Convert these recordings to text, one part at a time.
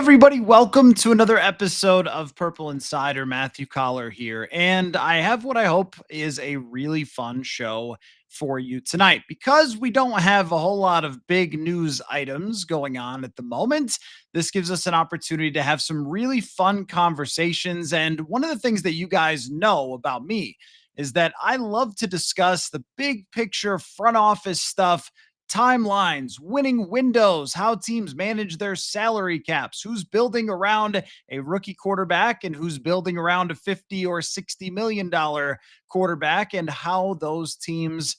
everybody, welcome to another episode of Purple Insider. Matthew Coller here, and I have what I hope is a really fun show for you tonight because we don't have a whole lot of big news items going on at the moment. This gives us an opportunity to have some really fun conversations, and one of the things that you guys know about me is that I love to discuss the big picture front office stuff, timelines, winning windows, how teams manage their salary caps, who's building around a rookie quarterback and who's building around a 50 or $60 million quarterback, and how those teams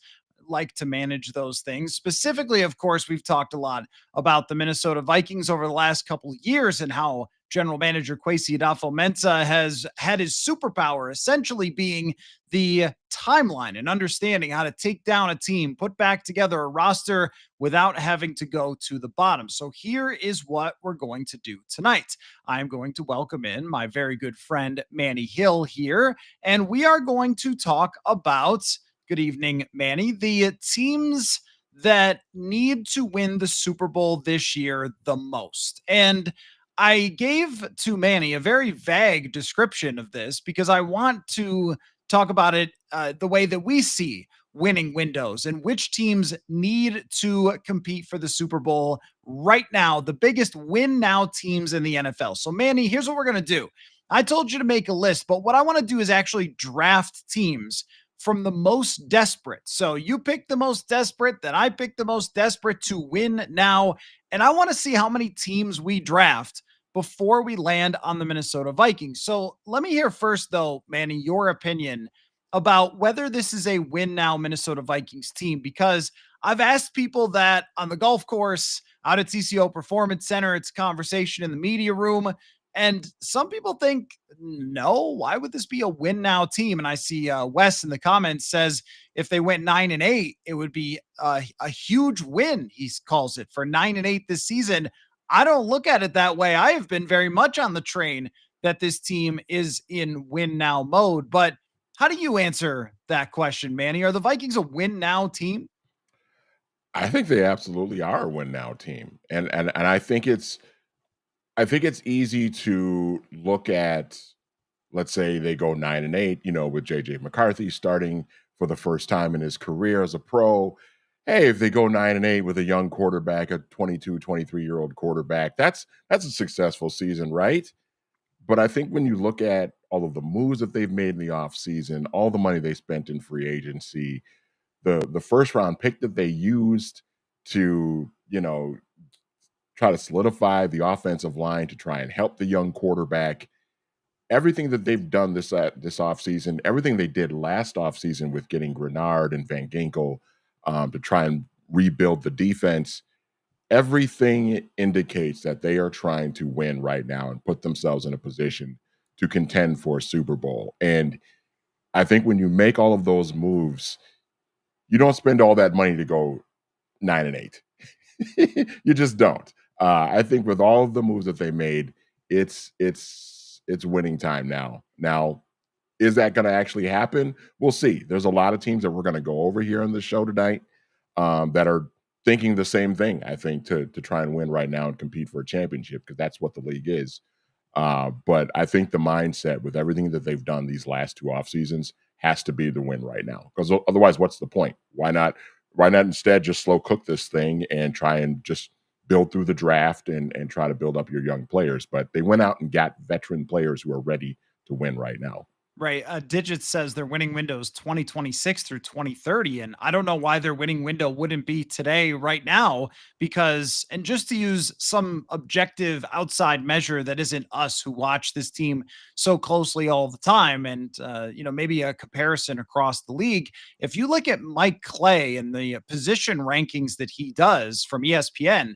like to manage those things. Specifically, of course, we've talked a lot about the Minnesota Vikings over the last couple of years and how general manager Kwesi Adofo-Mensah has had his superpower essentially being the timeline and understanding how to take down a team, put back together a roster without having to go to the bottom. So here is what we're going to do tonight. I'm going to welcome in my very good friend Manny Hill here, and we are going to talk about, good evening, Manny, the teams that need to win the Super Bowl this year the most. And I gave to Manny a very vague description of this because I want to talk about it the way that we see winning windows and which teams need to compete for the Super Bowl right now, the biggest win now teams in the NFL. So, Manny, here's what we're going to do. I told you to make a list, but what I want to do is actually draft teams from the most desperate. So you pick the most desperate, then I pick the most desperate to win now. And I want to see how many teams we draft before we land on the Minnesota Vikings. So let me hear first, though, Manny, your opinion about whether this is a win now Minnesota Vikings team, because I've asked people that on the golf course, out at TCO Performance Center, it's a conversation in the media room. And some people think, no, why would this be a win now team? And I see Wes in the comments says if they went 9-8, it would be a huge win. He calls it for 9-8 this season. I don't look at it that way. I have been very much on the train that this team is in win now mode. But how do you answer that question, Manny? Are the Vikings a win now team? I think they absolutely are a win now team. And I think it's easy to look at, let's say they go 9-8, with JJ McCarthy starting for the first time in his career as a pro. Hey, if they go 9-8 with a young quarterback, a 22, 23-year-old quarterback, that's a successful season, right? But I think when you look at all of the moves that they've made in the offseason, all the money they spent in free agency, the first round pick that they used to, try to solidify the offensive line to try and help the young quarterback. Everything that they've done this offseason, everything they did last offseason with getting Grenard and Van Ginkel to try and rebuild the defense, everything indicates that they are trying to win right now and put themselves in a position to contend for a Super Bowl. And I think when you make all of those moves, you don't spend all that money to go 9-8. You just don't. I think with all of the moves that they made, it's winning time now. Now, is that going to actually happen? We'll see. There's a lot of teams that we're going to go over here on the show tonight that are thinking the same thing, I think, to try and win right now and compete for a championship, because that's what the league is. But I think the mindset with everything that they've done these last two off seasons has to be the win right now. Because otherwise, what's the point? Why not instead just slow cook this thing and try and just build through the draft and try to build up your young players? But they went out and got veteran players who are ready to win right now. Right. Digits says their winning window is 2026 through 2030. And I don't know why their winning window wouldn't be today, right now, because, and just to use some objective outside measure that isn't us who watch this team so closely all the time, and, maybe a comparison across the league. If you look at Mike Clay and the position rankings that he does from ESPN,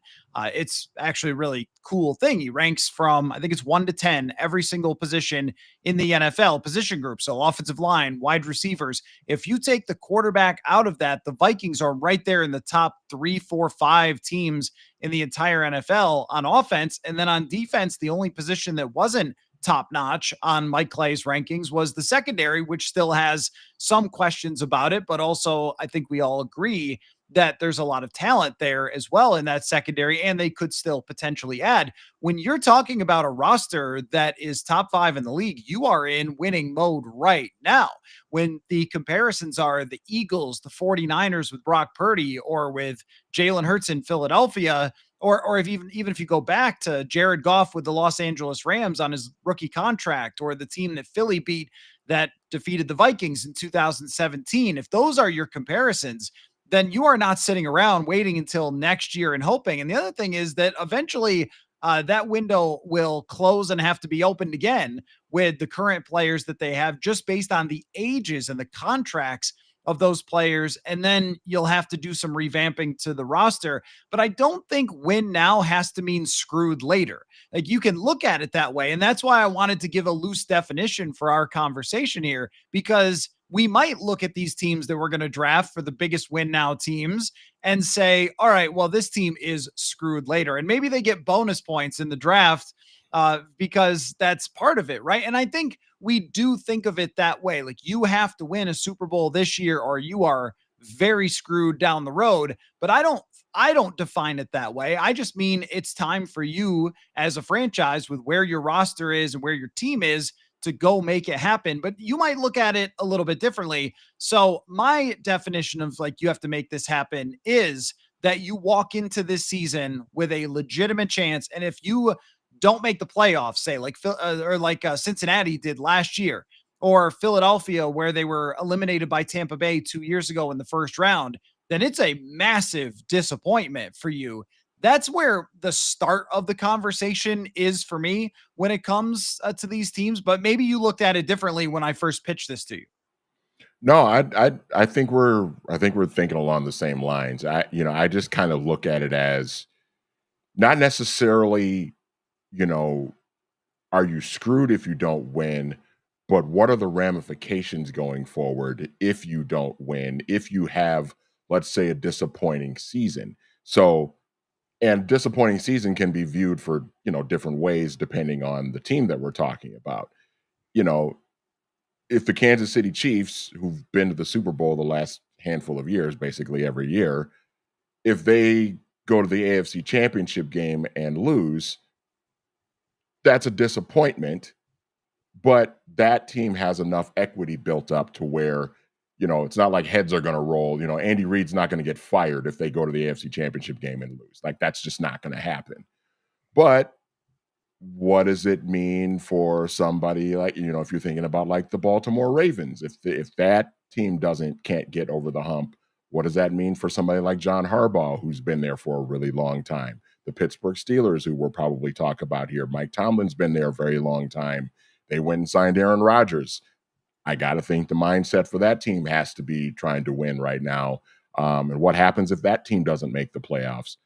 it's actually a really cool thing. He ranks from, I think it's 1 to 10, every single position in the NFL position group. So offensive line, wide receivers. If you take the quarterback out of that, the Vikings are right there in the top 3, 4, 5 teams in the entire NFL on offense. And then on defense, the only position that wasn't top notch on Mike Clay's rankings was the secondary, which still has some questions about it. But also, I think we all agree that there's a lot of talent there as well in that secondary, and they could still potentially add. When you're talking about a roster that is top 5 in the league, you are in winning mode right now. When the comparisons are the Eagles, the 49ers with Brock Purdy, or with Jalen Hurts in Philadelphia, or if even if you go back to Jared Goff with the Los Angeles Rams on his rookie contract, or the team that Philly beat that defeated the Vikings in 2017, if those are your comparisons, then you are not sitting around waiting until next year and hoping. And the other thing is that eventually that window will close and have to be opened again with the current players that they have, just based on the ages and the contracts of those players. And then you'll have to do some revamping to the roster. But I don't think win now has to mean screwed later. Like, you can look at it that way. And that's why I wanted to give a loose definition for our conversation here, because we might look at these teams that we're going to draft for the biggest win now teams and say, all right, well, this team is screwed later. And maybe they get bonus points in the draft because that's part of it, right? And I think we do think of it that way. Like, you have to win a Super Bowl this year or you are very screwed down the road. But I don't define it that way. I just mean it's time for you as a franchise, with where your roster is and where your team is, to go make it happen. But you might look at it a little bit differently. So my definition of, like, you have to make this happen is that you walk into this season with a legitimate chance. And if you don't make the playoffs, say like Cincinnati did last year, or Philadelphia, where they were eliminated by Tampa Bay 2 years ago in the first round, then it's a massive disappointment for you. That's where the start of the conversation is for me when it comes to these teams. But maybe you looked at it differently when I first pitched this to you. No, I think we're thinking along the same lines. I just kind of look at it as not necessarily, you know, are you screwed if you don't win, but what are the ramifications going forward if you don't win, if you have, let's say, a disappointing season. So, and disappointing season can be viewed for, different ways depending on the team that we're talking about. You know, if the Kansas City Chiefs, who've been to the Super Bowl the last handful of years, basically every year, if they go to the AFC Championship game and lose, that's a disappointment, but that team has enough equity built up to where, it's not like heads are going to roll. Andy Reid's not going to get fired if they go to the AFC Championship game and lose. Like, that's just not going to happen. But what does it mean for somebody like, if you're thinking about like the Baltimore Ravens, if that team can't get over the hump, what does that mean for somebody like John Harbaugh, who's been there for a really long time? The Pittsburgh Steelers, who we'll probably talk about here. Mike Tomlin's been there a very long time. They went and signed Aaron Rodgers. I got to think the mindset for that team has to be trying to win right now. And what happens if that team doesn't make the playoffs?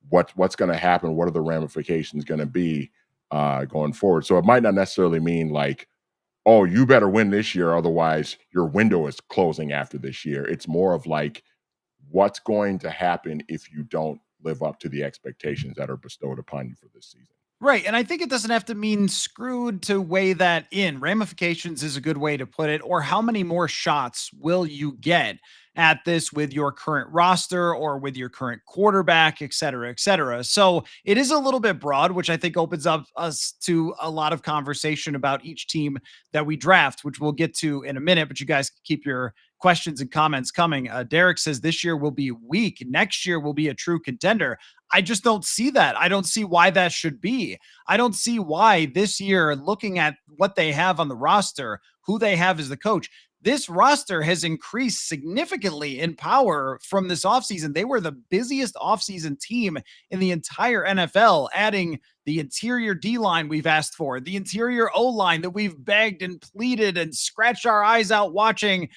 What's going to happen? What are the ramifications going to be going forward? So it might not necessarily mean like, oh, you better win this year, otherwise your window is closing after this year. It's more of like, what's going to happen if you don't live up to the expectations that are bestowed upon you for this season? Right. And I think it doesn't have to mean screwed to weigh that in. Ramifications is a good way to put it. Or how many more shots will you get at this with your current roster or with your current quarterback, et cetera, et cetera. So it is a little bit broad, which I think opens up us to a lot of conversation about each team that we draft, which we'll get to in a minute. But you guys keep your questions and comments coming. Derek says this year will be weak. Next year will be a true contender. I just don't see that. I don't see why that should be. I don't see why this year, looking at what they have on the roster, who they have as the coach, this roster has increased significantly in power from this offseason. They were the busiest offseason team in the entire NFL, adding the interior D line we've asked for, the interior O line that we've begged and pleaded and scratched our eyes out watching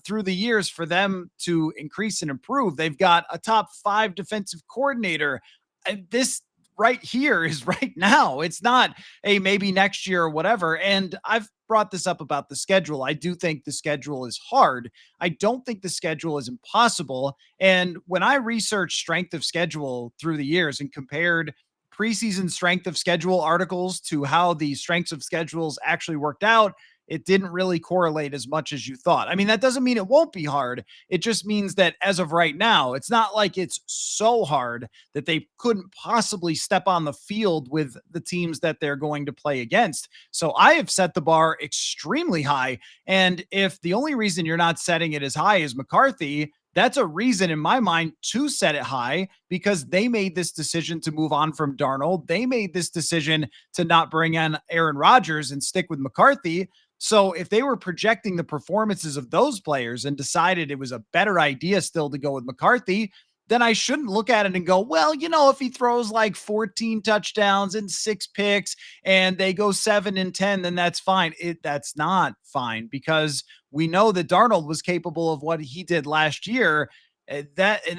through the years for them to increase and improve. They've got a top 5 defensive coordinator. And this right here is right now. It's not a maybe next year or whatever. And I've brought this up about the schedule. I do think the schedule is hard. I don't think the schedule is impossible. And when I researched strength of schedule through the years and compared preseason strength of schedule articles to how the strengths of schedules actually worked out, it didn't really correlate as much as you thought. I mean, that doesn't mean it won't be hard. It just means that as of right now, it's not like it's so hard that they couldn't possibly step on the field with the teams that they're going to play against. So I have set the bar extremely high. And if the only reason you're not setting it as high as McCarthy, that's a reason in my mind to set it high, because they made this decision to move on from Darnold. They made this decision to not bring in Aaron Rodgers and stick with McCarthy. So if they were projecting the performances of those players and decided it was a better idea still to go with McCarthy, then I shouldn't look at it and go, well, if he throws like 14 touchdowns and 6 picks and they go 7-10, then that's fine. That's not fine, because we know that Darnold was capable of what he did last year. And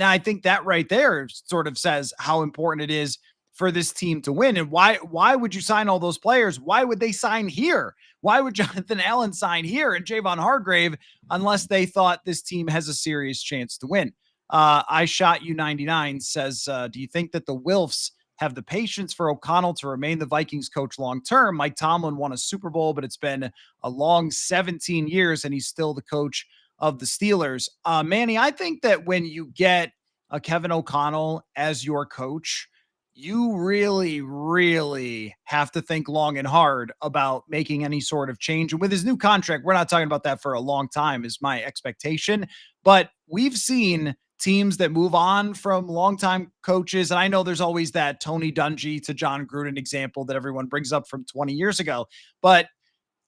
I think that right there sort of says how important it is for this team to win. And why would you sign all those players? Why would they sign here? Why would Jonathan Allen sign here and Javon Hargrave unless they thought this team has a serious chance to win? I shot you 99 says, do you think that the Wilfs have the patience for O'Connell to remain the Vikings coach long term? Mike Tomlin won a Super Bowl, but it's been a long 17 years and he's still the coach of the Steelers. Manny, I think that when you get a Kevin O'Connell as your coach, you really, really have to think long and hard about making any sort of change. And with his new contract, we're not talking about that for a long time, is my expectation. But we've seen teams that move on from longtime coaches. And I know there's always that Tony Dungy to John Gruden example that everyone brings up from 20 years ago. But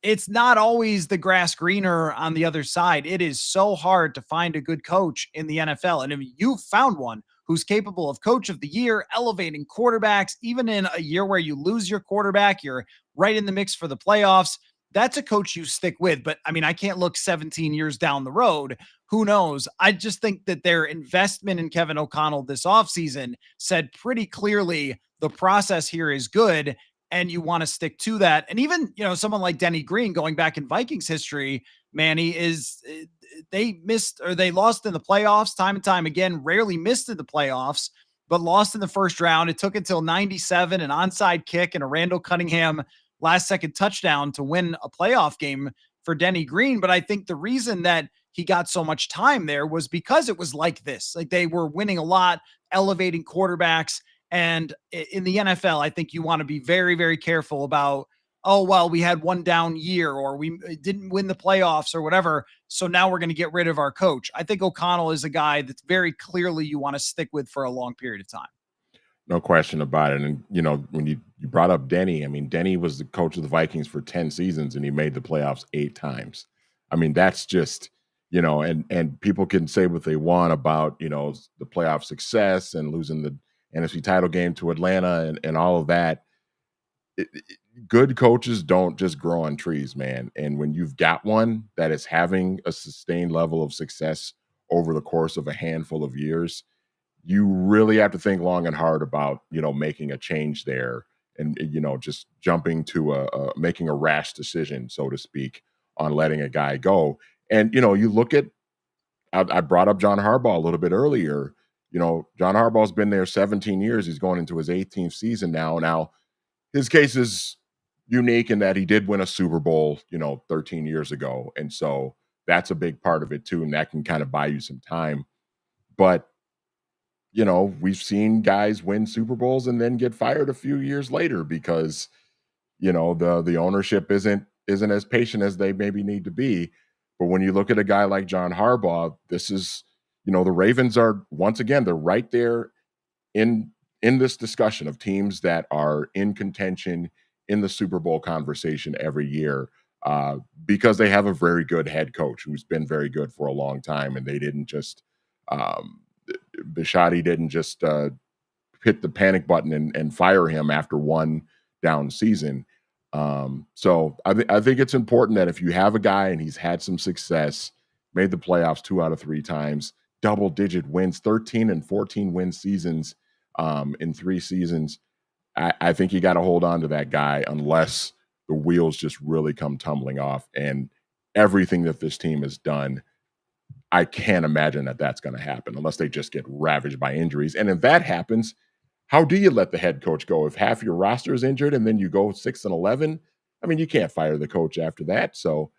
it's not always the grass greener on the other side. It is so hard to find a good coach in the NFL. And if you've found one who's capable of coach of the year, elevating quarterbacks, even in a year where you lose your quarterback, you're right in the mix for the playoffs. That's a coach you stick with. But I mean, I can't look 17 years down the road. Who knows? I just think that their investment in Kevin O'Connell this offseason said pretty clearly the process here is good and you want to stick to that. And even, someone like Denny Green, going back in Vikings history, Manny, is they missed or they lost in the playoffs time and time again, rarely missed in the playoffs, but lost in the first round. It took until 97, an onside kick and a Randall Cunningham last second touchdown to win a playoff game for Denny Green. But I think the reason that he got so much time there was because it was like this. Like they were winning a lot, elevating quarterbacks. And in the NFL, I think you want to be very, very careful about, oh, well, we had one down year or we didn't win the playoffs or whatever. So now we're going to get rid of our coach. I think O'Connell is a guy that's very clearly you want to stick with for a long period of time. No question about it. And, when you brought up Denny, I mean, Denny was the coach of the Vikings for 10 seasons and he made the playoffs 8 times. I mean, that's just, and people can say what they want about, the playoff success and losing the NFC title game to Atlanta and all of that. Good coaches don't just grow on trees, man. And when you've got one that is having a sustained level of success over the course of a handful of years, you really have to think long and hard about, making a change there and, just jumping to making a rash decision, so to speak, on letting a guy go. And, you look at, I brought up John Harbaugh a little bit earlier. John Harbaugh's been there 17 years. He's going into his 18th season now. Now, his case is unique in that he did win a Super Bowl, 13 years ago. And so that's a big part of it too. And that can kind of buy you some time. But, we've seen guys win Super Bowls and then get fired a few years later because, the ownership isn't as patient as they maybe need to be. But when you look at a guy like John Harbaugh, this is, the Ravens are, once again, they're right there in this discussion of teams that are in contention in the Super Bowl conversation every year because they have a very good head coach who's been very good for a long time. And they didn't just, Bisciotti didn't just hit the panic button and fire him after one down season. So I think it's important that if you have a guy and he's had some success, made the playoffs 2 out of 3 times, double-digit wins, 13 and 14 win seasons in 3 seasons, I think you got to hold on to that guy unless the wheels just really come tumbling off. And everything that this team has done, I can't imagine that that's going to happen unless they just get ravaged by injuries. And if that happens, how do you let the head coach go? If half your roster is injured and then you go 6 and 11, I mean, you can't fire the coach after that. So,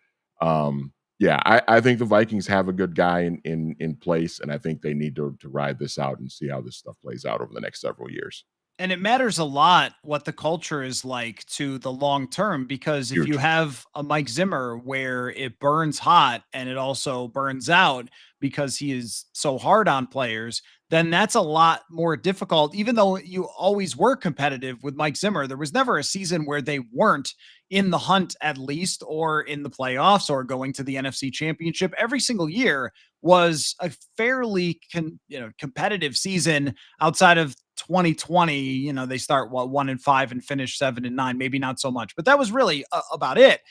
yeah, I think the Vikings have a good guy in place, and I think they need to ride this out and see how this stuff plays out over the next several years. And it matters a lot what the culture is like to the long term, because if you Huge. have a Mike Zimmer where it burns hot and it also burns out because he is so hard on players, then that's a lot more difficult. Even though you always were competitive with Mike Zimmer, there was never a season where they weren't in the hunt, at least, or in the playoffs or going to the NFC Championship. Every single year was a fairly competitive season outside of 2020. They start 1-5 and finish 7-9, maybe not so much, but that was really about it.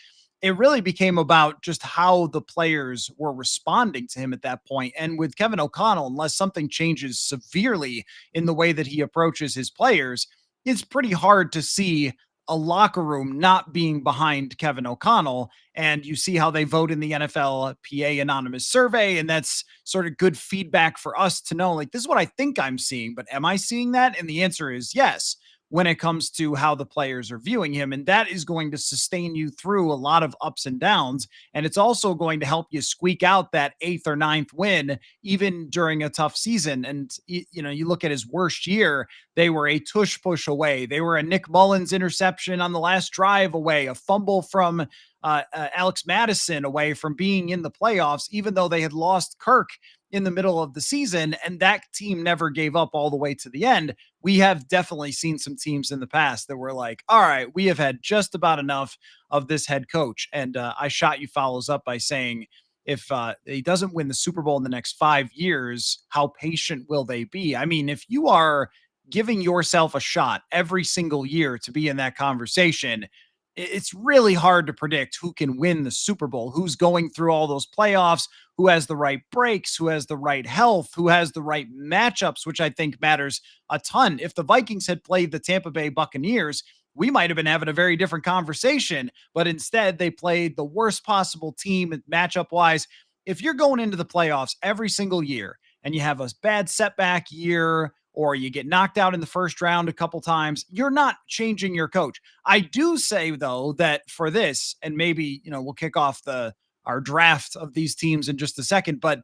It really became about just how the players were responding to him at that point. And with Kevin O'Connell, unless something changes severely in the way that he approaches his players, it's pretty hard to see a locker room not being behind Kevin O'Connell. And you see how they vote in the NFLPA anonymous survey. And that's sort of good feedback for us to know, like, this is what I think I'm seeing, but am I seeing that? And the answer is yes, when it comes to how the players are viewing him. And that is going to sustain you through a lot of ups and downs. And it's also going to help you squeak out that eighth or ninth win, even during a tough season. And, you look at his worst year, they were a tush push away. They were a Nick Mullins interception on the last drive away, a fumble from Alex Madison away from being in the playoffs, even though they had lost Kirk in the middle of the season, and that team never gave up all the way to the end. We have definitely seen some teams in the past that were like, all right, we have had just about enough of this head coach. And I shot you follows up by saying, if he doesn't win the Super Bowl in the next 5 years, how patient will they be? I mean, if you are giving yourself a shot every single year to be in that conversation, it's really hard to predict who can win the Super Bowl, who's going through all those playoffs, who has the right breaks, who has the right health, who has the right matchups, which I think matters a ton. If the Vikings had played the Tampa Bay Buccaneers, we might have been having a very different conversation, but instead they played the worst possible team matchup wise. If you're going into the playoffs every single year and you have a bad setback year, or you get knocked out in the first round a couple times, you're not changing your coach. I do say, though, that for this, and maybe, we'll kick off our draft of these teams in just a second, but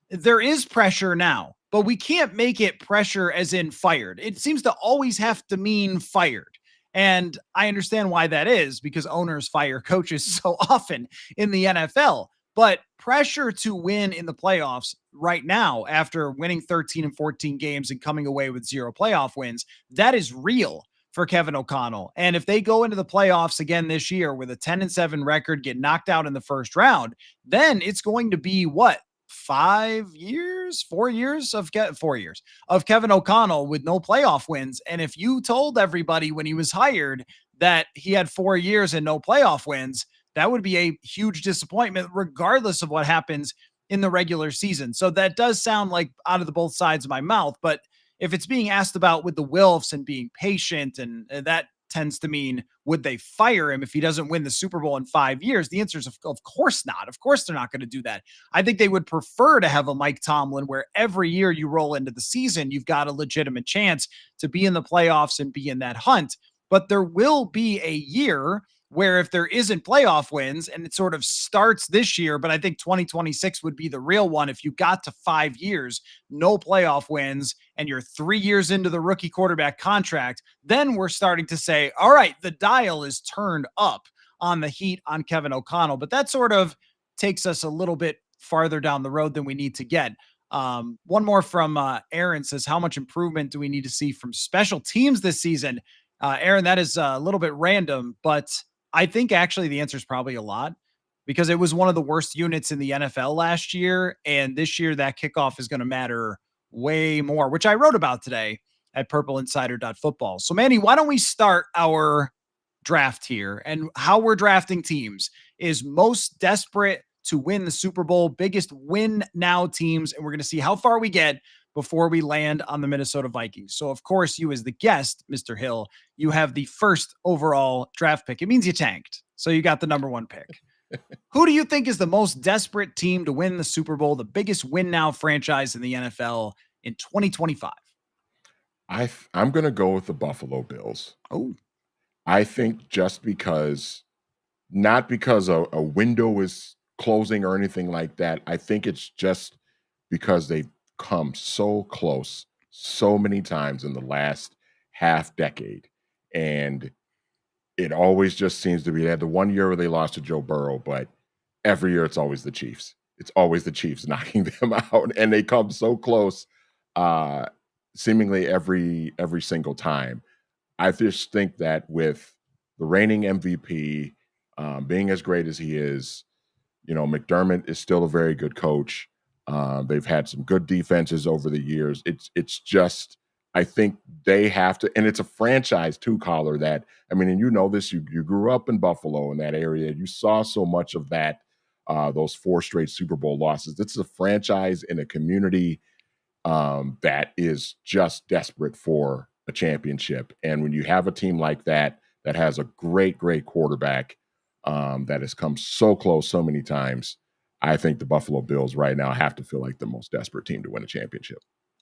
there is pressure now, but we can't make it pressure as in fired. It seems to always have to mean fired. And I understand why that is, because owners fire coaches so often in the NFL. But pressure to win in the playoffs right now, after winning 13 and 14 games and coming away with 0 playoff wins, that is real for Kevin O'Connell. And if they go into the playoffs again this year with a 10-7 record, get knocked out in the first round, then it's going to be what? 4 years of 4 years of Kevin O'Connell with no playoff wins. And if you told everybody when he was hired that he had 4 years and no playoff wins, that would be a huge disappointment, regardless of what happens in the regular season. So that does sound like out of the both sides of my mouth. But if it's being asked about with the Wilfs and being patient, and that tends to mean, would they fire him if he doesn't win the Super Bowl in 5 years? The answer is, of course not. Of course, they're not going to do that. I think they would prefer to have a Mike Tomlin where every year you roll into the season, you've got a legitimate chance to be in the playoffs and be in that hunt. But there will be a year where if there isn't playoff wins, and it sort of starts this year, but I think 2026 would be the real one. If you got to 5 years, no playoff wins, and you're 3 years into the rookie quarterback contract, then we're starting to say, all right, the dial is turned up on the heat on Kevin O'Connell. But that sort of takes us a little bit farther down the road than we need to get. One more from Aaron says, how much improvement do we need to see from special teams this season? Aaron, that is a little bit random, but I think actually the answer is probably a lot, because it was one of the worst units in the NFL last year. And this year, that kickoff is going to matter way more, which I wrote about today at purpleinsider.football. So, Manny, why don't we start our draft here? And how we're drafting teams is most desperate to win the Super Bowl, biggest win now teams. And we're going to see how far we get before we land on the Minnesota Vikings. So, of course, you as the guest, Mr. Hill, you have the first overall draft pick. It means you tanked. So you got the number 1 pick. Who do you think is the most desperate team to win the Super Bowl, the biggest win now franchise in the NFL in 2025? I'm going to go with the Buffalo Bills. Oh, I think just because not because a window is closing or anything like that. I think it's just because they've come so close so many times in the last half decade. And it always just seems to be they had the 1 year where they lost to Joe Burrow, but every year it's always the Chiefs. It's always the Chiefs knocking them out, and they come so close, uh, seemingly every single time. I just think that with the reigning MVP being as great as he is, McDermott is still a very good coach. They've had some good defenses over the years. It's just I think they have to, and it's a franchise too, Collar. That I mean, and you know this. You grew up in Buffalo in that area. You saw so much of that. Those 4 straight Super Bowl losses. This is a franchise in a community that is just desperate for a championship. And when you have a team like that that has a great quarterback that has come so close so many times, I think the Buffalo Bills right now have to feel like the most desperate team to win a championship.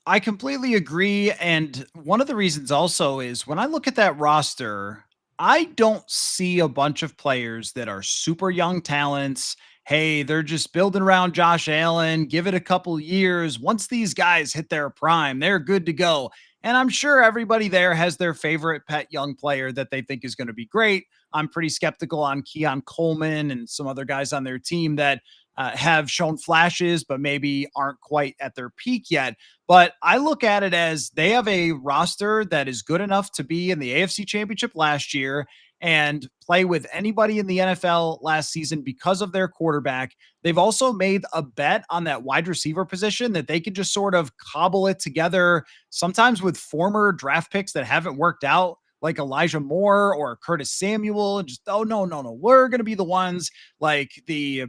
I completely agree. And one of the reasons also is when I look at that roster, I don't see a bunch of players that are super young talents. Hey, they're just building around Josh Allen. Give it a couple years. Once these guys hit their prime, they're good to go. And I'm sure everybody there has their favorite pet young player that they think is going to be great. I'm pretty skeptical on Keon Coleman and some other guys on their team that have shown flashes, but maybe aren't quite at their peak yet. But I look at it as they have a roster that is good enough to be in the AFC Championship last year and play with anybody in the NFL last season because of their quarterback. They've also made a bet on that wide receiver position that they can just sort of cobble it together, sometimes with former draft picks that haven't worked out, like Elijah Moore or Curtis Samuel. And just, oh, no. We're going to be the ones like the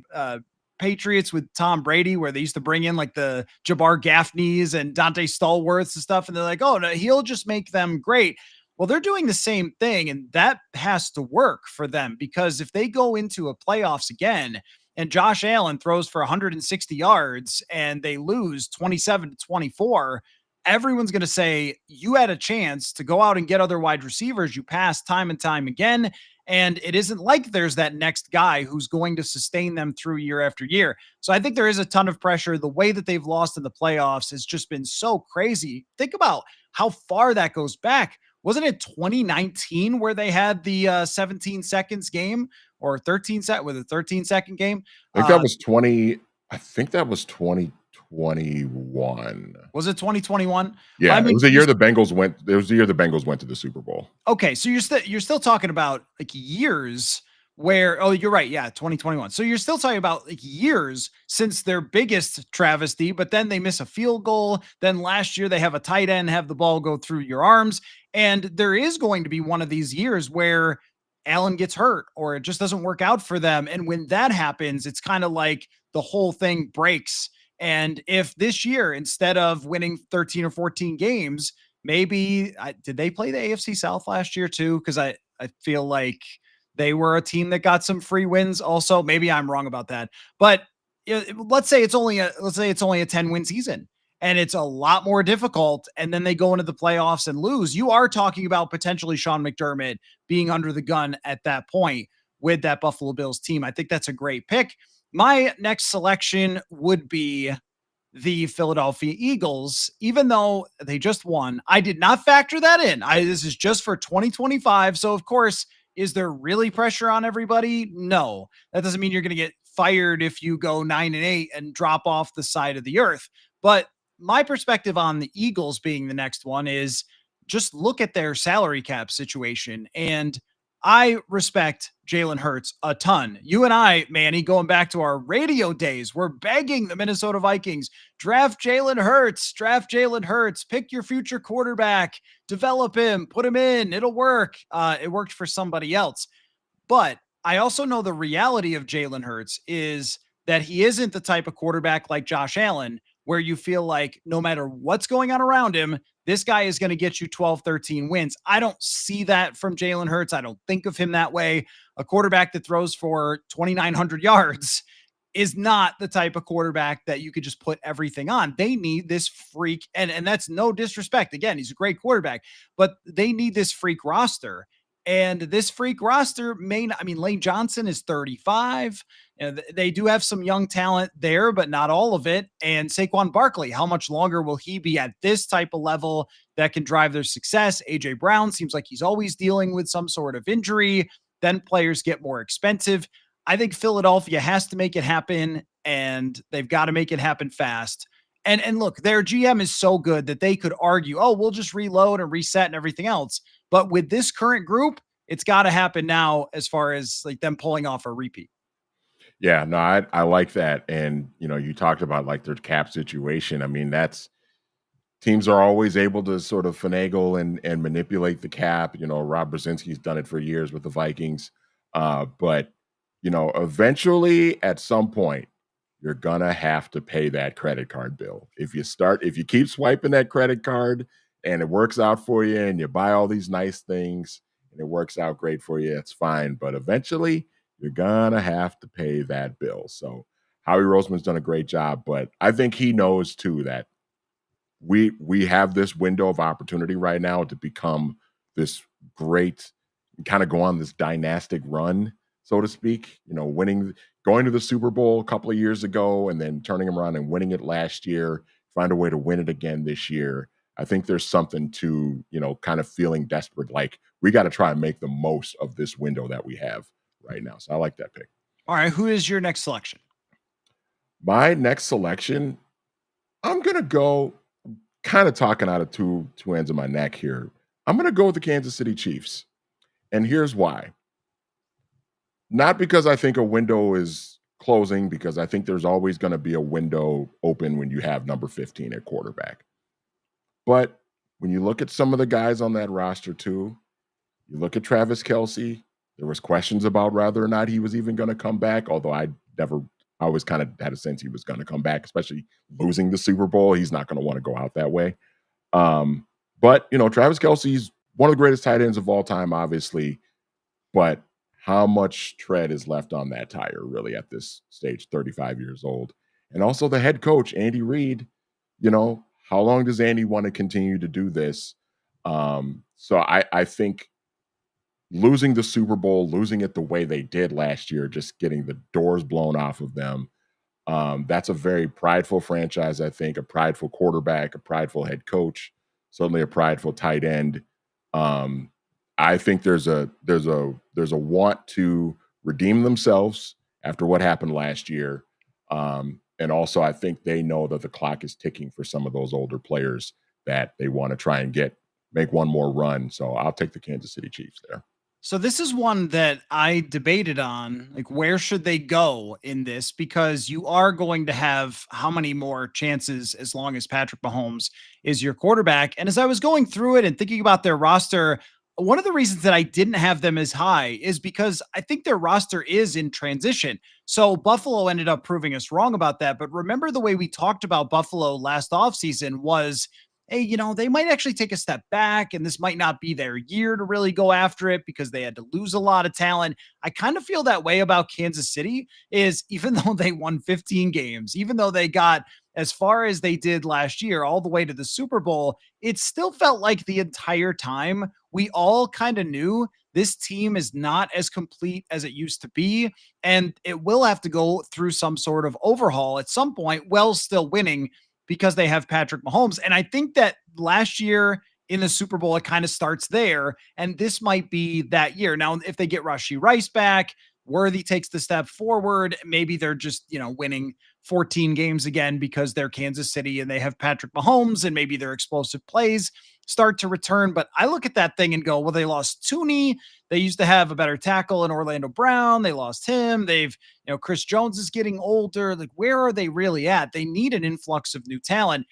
Patriots with Tom Brady, where they used to bring in like the Jabbar Gaffneys and Dante Stallworths and stuff. And they're like, oh, no, he'll just make them great. Well, they're doing the same thing, and that has to work for them because if they go into a playoffs again and Josh Allen throws for 160 yards and they lose 27-24, everyone's going to say you had a chance to go out and get other wide receivers. You passed time and time again. And it isn't like there's that next guy who's going to sustain them through year after year. So I think there is a ton of pressure. The way that they've lost in the playoffs has just been so crazy. Think about how far that goes back. Wasn't it 2019 where they had the 17 seconds game or 13-second game? I think that was 20. I think that was 2021. Was it 2021? Yeah, I it mean, was the year the Bengals went. It was the year the Bengals went to the Super Bowl. okay, so you're still talking about like years where you're right, yeah, 2021. So you're still talking about like years since their biggest travesty, but then they miss a field goal. Then last year they have a tight end have the ball go through your arms, and there is going to be one of these years where Allen gets hurt or it just doesn't work out for them. And when that happens, it's kind of like the whole thing breaks. And if this year, instead of winning 13 or 14 games, maybe did they play the AFC South last year too? Because I feel like they were a team that got some free wins. Also, maybe I'm wrong about that, but let's say it's only a 10-win season, and it's a lot more difficult. And then they go into the playoffs and lose. You are talking about potentially Sean McDermott being under the gun at that point with that Buffalo Bills team. I think that's a great pick. My next selection would be the Philadelphia Eagles, even though they just won. I did not factor that in. This is just for 2025. So, of course, is there really pressure on everybody? No. That doesn't mean you're going to get fired if you go 9-8 and drop off the side of the earth. But my perspective on the Eagles being the next one is just look at their salary cap situation. And I respect Jalen Hurts a ton. You and I, Manny, going back to our radio days, we're begging the Minnesota Vikings, draft Jalen Hurts, pick your future quarterback, develop him, put him in, it'll work. It worked for somebody else. But I also know the reality of Jalen Hurts is that he isn't the type of quarterback like Josh Allen, where you feel like no matter what's going on around him, this guy is going to get you 12, 13 wins. I don't see that from Jalen Hurts. I don't think of him that way. A quarterback that throws for 2,900 yards is not the type of quarterback that you could just put everything on. They need this freak, and that's no disrespect. Again, he's a great quarterback, but they need this freak roster. And this freak roster may not, I mean, Lane Johnson is 35. And they do have some young talent there, but not all of it. And Saquon Barkley, how much longer will he be at this type of level that can drive their success? AJ Brown seems like he's always dealing with some sort of injury. Then players get more expensive. I think Philadelphia has to make it happen, and they've got to make it happen fast. And look, their GM is so good that they could argue, oh, we'll just reload and reset and everything else. But with this current group, it's got to happen now as far as like them pulling off a repeat. Yeah, no, I like that. And, you talked about like their cap situation. I mean, that's teams are always able to sort of finagle and manipulate the cap. Rob Brzezinski's done it for years with the Vikings. But, eventually at some point, you're gonna have to pay that credit card bill. If you keep swiping that credit card and it works out for you and you buy all these nice things and it works out great for you, it's fine. But eventually you're gonna have to pay that bill. So Howie Roseman's done a great job, but I think he knows too that we have this window of opportunity right now to become this great, kind of go on this dynastic run, so to speak. Going to the Super Bowl a couple of years ago and then turning them around and winning it last year, find a way to win it again this year. I think there's something to, kind of feeling desperate, like we got to try and make the most of this window that we have right now. So I like that pick. All right, who is your next selection? My next selection, I'm going to go kind of talking out of two ends of my neck here. I'm going to go with the Kansas City Chiefs. And here's why. Not because I think a window is closing, because I think there's always going to be a window open when you have number 15 at quarterback. But when you look at some of the guys on that roster too, you look at Travis Kelce, there was questions about whether or not he was even going to come back, although I always kind of had a sense he was going to come back, especially losing the Super Bowl. He's not going to want to go out that way. But, Travis Kelce's one of the greatest tight ends of all time, obviously. But how much tread is left on that tire, really, at this stage, 35 years old? And also the head coach, Andy Reid, how long does Andy want to continue to do this? So I think losing the Super Bowl, losing it the way they did last year, just getting the doors blown off of them, that's a very prideful franchise, I think, a prideful quarterback, a prideful head coach, certainly a prideful tight end. I think there's a want to redeem themselves after what happened last year. And also I think they know that the clock is ticking for some of those older players that they want to try and make one more run. So I'll take the Kansas City Chiefs there. So this is one that I debated on, like where should they go in this? Because you are going to have how many more chances as long as Patrick Mahomes is your quarterback. And as I was going through it and thinking about their roster, one of the reasons that I didn't have them as high is because I think their roster is in transition. So Buffalo ended up proving us wrong about that. But remember the way we talked about Buffalo last offseason was, hey, they might actually take a step back and this might not be their year to really go after it because they had to lose a lot of talent. I kind of feel that way about Kansas City, is even though they won 15 games, even though they got as far as they did last year, all the way to the Super Bowl, it still felt like the entire time we all kind of knew this team is not as complete as it used to be. And it will have to go through some sort of overhaul at some point while still winning, because they have Patrick Mahomes. And I think that last year in the Super Bowl, it kind of starts there. And this might be that year. Now, if they get Rashee Rice back, Worthy takes the step forward, maybe they're just, winning 14 games again because they're Kansas City and they have Patrick Mahomes, and maybe their explosive plays start to return. But I look at that thing and go, well, they lost Tooney. They used to have a better tackle in Orlando Brown. They lost him. They've, Chris Jones is getting older. Like, where are they really at? They need an influx of new talent.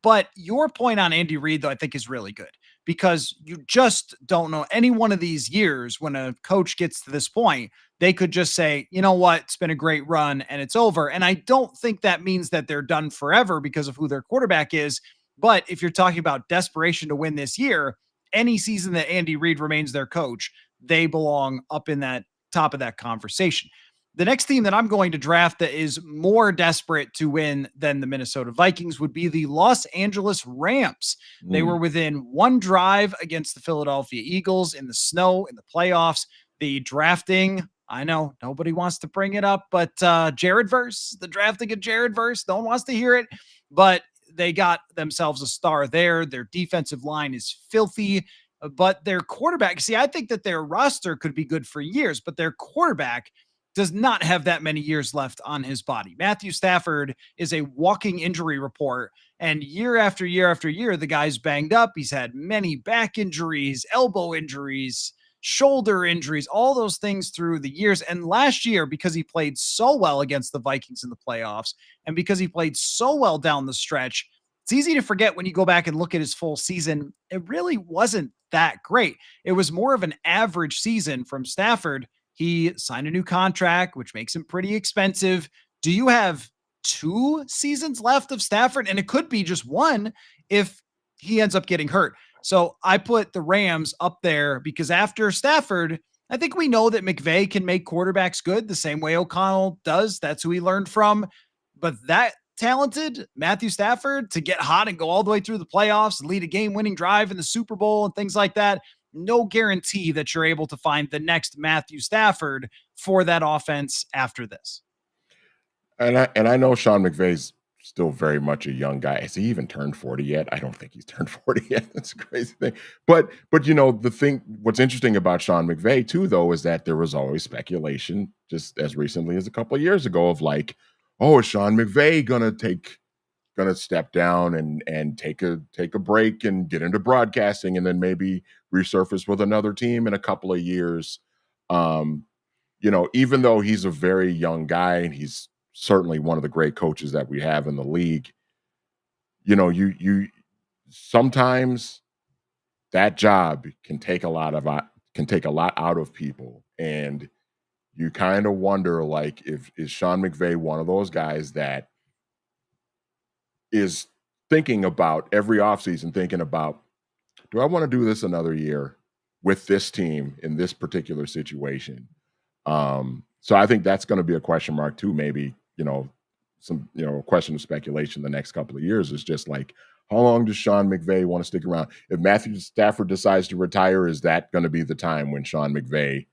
But your point on Andy Reid, though, I think is really good, because you just don't know any one of these years when a coach gets to this point, they could just say, you know what, it's been a great run and it's over. And I don't think that means that they're done forever because of who their quarterback is. But if you're talking about desperation to win this year, any season that Andy Reid remains their coach, they belong up in that top of that conversation. The next team that I'm going to draft that is more desperate to win than the Minnesota Vikings would be the Los Angeles Rams. They were Mm. within one drive against the Philadelphia Eagles in the snow in the playoffs. The drafting, I know nobody wants to bring it up, but Jared Verse, the drafting of Jared Verse, no one wants to hear it, but they got themselves a star there. Their defensive line is filthy, but their quarterback, see, I think that their roster could be good for years, but their quarterback does not have that many years left on his body. Matthew Stafford is a walking injury report. And year after year after year, the guy's banged up. He's had many back injuries, elbow injuries, shoulder injuries, all those things through the years. And last year, because he played so well against the Vikings in the playoffs and because he played so well down the stretch, it's easy to forget when you go back and look at his full season. It really wasn't that great. It was more of an average season from Stafford. He signed a new contract, which makes him pretty expensive. Do you have 2 seasons left of Stafford? And it could be just one if he ends up getting hurt. So I put the Rams up there because after Stafford, I think we know that McVay can make quarterbacks good the same way O'Connell does. That's who he learned from. But that talented Matthew Stafford to get hot and go all the way through the playoffs and lead a game winning drive in the Super Bowl and things like that, no guarantee that you're able to find the next Matthew Stafford for that offense after this. And I know Sean McVay's still very much a young guy. Has he even turned 40 yet? I don't think he's turned 40 yet. That's a crazy thing. But the thing what's interesting about Sean McVay too, though, is that there was always speculation just as recently as a couple of years ago of like, oh, is Sean McVay gonna step down and take a break and get into broadcasting and then maybe resurface with another team in a couple of years. Um, even though he's a very young guy and he's certainly one of the great coaches that we have in the league, you sometimes that job can take a lot out of people. And you kind of wonder like if is Sean McVay one of those guys that is thinking about every offseason, thinking about, do I want to do this another year with this team in this particular situation? So I think that's going to be a question mark too. Maybe, some, question of speculation the next couple of years is just like, how long does Sean McVay want to stick around? If Matthew Stafford decides to retire, is that going to be the time when Sean McVay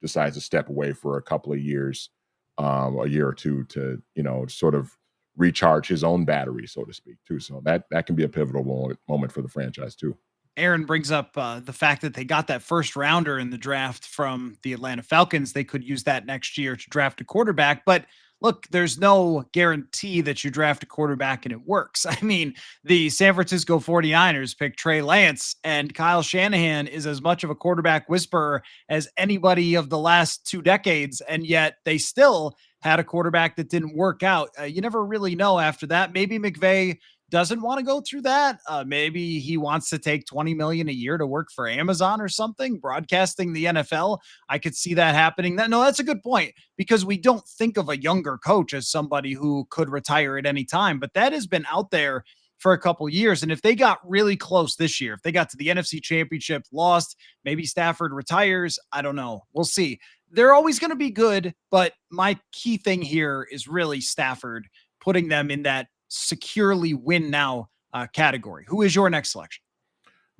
decides to step away for a couple of years, a year or two to, sort of recharge his own battery, so to speak, too. So that can be a pivotal moment for the franchise too. Aaron brings up the fact that they got that first rounder in the draft from the Atlanta Falcons. They could use that next year to draft a quarterback. But look, there's no guarantee that you draft a quarterback and it works. I mean, the San Francisco 49ers picked Trey Lance, and Kyle Shanahan is as much of a quarterback whisperer as anybody of the last 2 decades. And yet they still had a quarterback that didn't work out. You never really know after that. Maybe McVay doesn't want to go through that. Maybe he wants to take 20 million a year to work for Amazon or something, broadcasting the NFL. I could see that happening. That's a good point because we don't think of a younger coach as somebody who could retire at any time, but that has been out there for a couple years. And if they got really close this year, if they got to the NFC Championship, lost, maybe Stafford retires, I don't know. We'll see. They're always going to be good, but my key thing here is really Stafford, putting them in that securely win now category. Who is your next selection?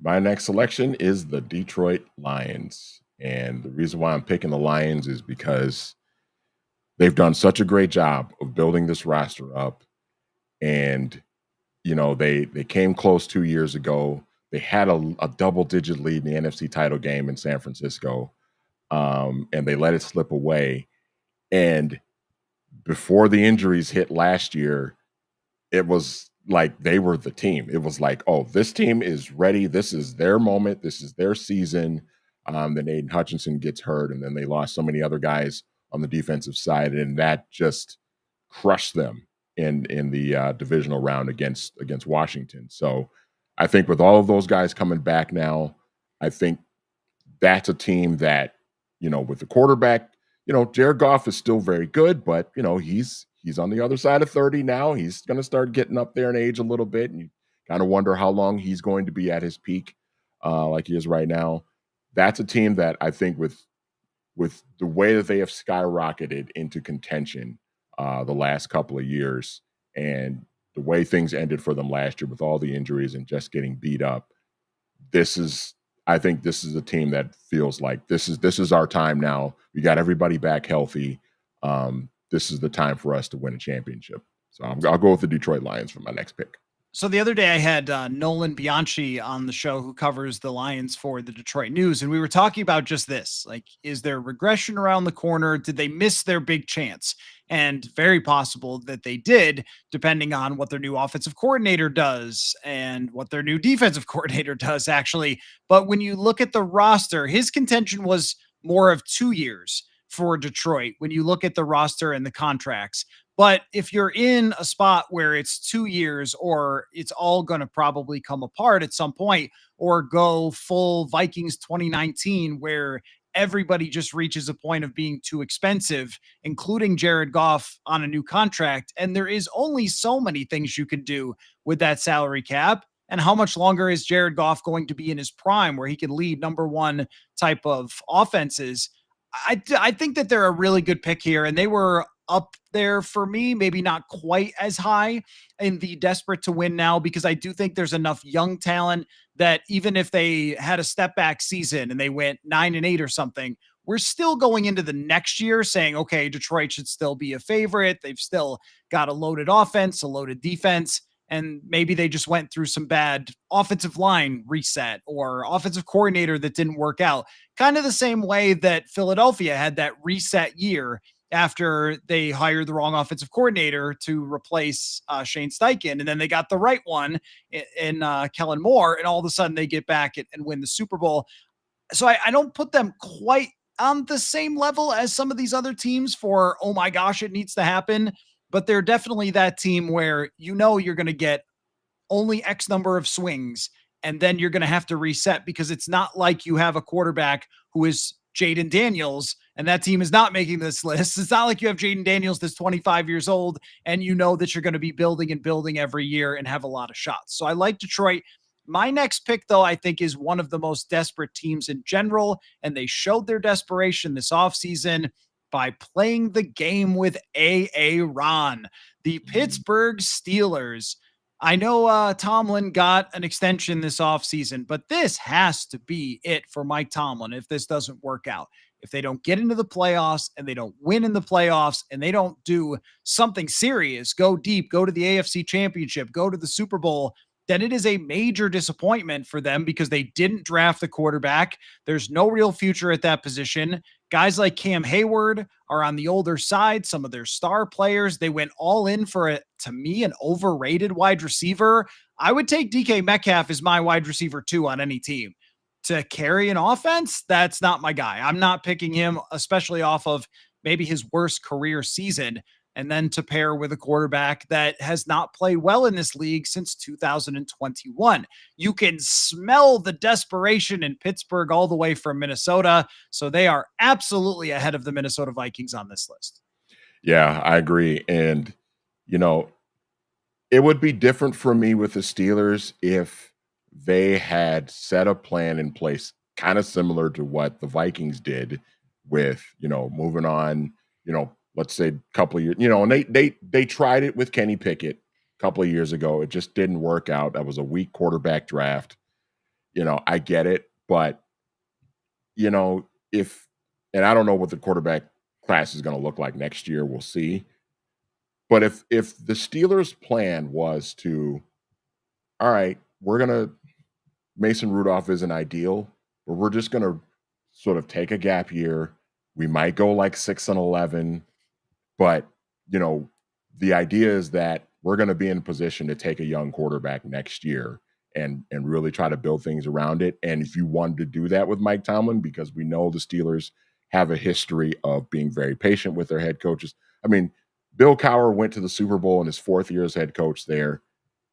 My next selection is the Detroit Lions. And the reason why I'm picking the Lions is because they've done such a great job of building this roster up. And, they came close 2 years ago. They had a double-digit lead in the NFC title game in San Francisco, and they let it slip away. And before the injuries hit last year, it was like they were the team. It was like, oh, this team is ready. This is their moment. This is their season. Then Aiden Hutchinson gets hurt, and then they lost so many other guys on the defensive side, and that just crushed them in the divisional round against Washington. So I think with all of those guys coming back now, I think that's a team that, with the quarterback, Jared Goff is still very good, but he's on the other side of 30 now. He's going to start getting up there in age a little bit, and you kind of wonder how long he's going to be at his peak, like he is right now. That's a team that I think with with the way that they have skyrocketed into contention the last couple of years, and the way things ended for them last year with all the injuries and just getting beat up, this is I think this is a team that feels like this is our time now. We got everybody back healthy. This is the time for us to win a championship. So I'll go with the Detroit Lions for my next pick. So the other day I had Nolan Bianchi on the show, who covers the Lions for the Detroit News. And we were talking about just this, like, is there regression around the corner? Did they miss their big chance? And very possible that they did, depending on what their new offensive coordinator does and what their new defensive coordinator does, actually. But when you look at the roster, his contention was more of 2 years for Detroit when you look at the roster and the contracts. But if you're in a spot where it's 2 years, or it's all going to probably come apart at some point, or go full Vikings 2019, where everybody just reaches a point of being too expensive, including Jared Goff on a new contract. And there is only so many things you can do with that salary cap. And how much longer is Jared Goff going to be in his prime where he can lead number one type of offenses? I think that they're a really good pick here, and they were up there for me, maybe not quite as high in the desperate to win now, because I do think there's enough young talent that even if they had a step back season and they went 9-8 or something, we're still going into the next year saying, okay, Detroit should still be a favorite. They've still got a loaded offense, a loaded defense. And maybe they just went through some bad offensive line reset or offensive coordinator that didn't work out. Kind of the same way that Philadelphia had that reset year after they hired the wrong offensive coordinator to replace Shane Steichen. And then they got the right one in Kellen Moore. And all of a sudden they get back and win the Super Bowl. So I don't put them quite on the same level as some of these other teams for, oh my gosh, it needs to happen. But they're definitely that team where you know you're going to get only X number of swings, and then you're going to have to reset, because it's not like you have a quarterback who is Jaden Daniels, and that team is not making this list. It's not like you have Jaden Daniels that's 25 years old, and you know that you're going to be building and building every year and have a lot of shots. So I like Detroit. My next pick, though, I think is one of the most desperate teams in general, and they showed their desperation this offseason by playing the game with Ron, the Pittsburgh Steelers. I know Tomlin got an extension this offseason, but this has to be it for Mike Tomlin if this doesn't work out. If they don't get into the playoffs and they don't win in the playoffs and they don't do something serious, go deep, go to the AFC Championship, go to the Super Bowl, then it is a major disappointment for them, because they didn't draft the quarterback. There's no real future at that position. Guys like Cam Hayward are on the older side. Some of their star players, they went all in for, to me, an overrated wide receiver. I would take DK Metcalf as my wide receiver 2 on any team. To carry an offense, that's not my guy. I'm not picking him, especially off of maybe his worst career season. And then to pair with a quarterback that has not played well in this league since 2021. You can smell the desperation in Pittsburgh all the way from Minnesota. So they are absolutely ahead of the Minnesota Vikings on this list. Yeah, I agree. And, you know, it would be different for me with the Steelers if they had set a plan in place, kind of similar to what the Vikings did with, moving on, let's say a couple of years, and they tried it with Kenny Pickett a couple of years ago. It just didn't work out. That was a weak quarterback draft. I get it, but and I don't know what the quarterback class is going to look like next year. We'll see. But if the Steelers' plan was to, all right, Mason Rudolph isn't ideal, but we're just going to sort of take a gap year. We might go like 6-11. But, the idea is that we're going to be in a position to take a young quarterback next year and really try to build things around it. And if you wanted to do that with Mike Tomlin, because we know the Steelers have a history of being very patient with their head coaches. I mean, Bill Cowher went to the Super Bowl in his 4th year as head coach there,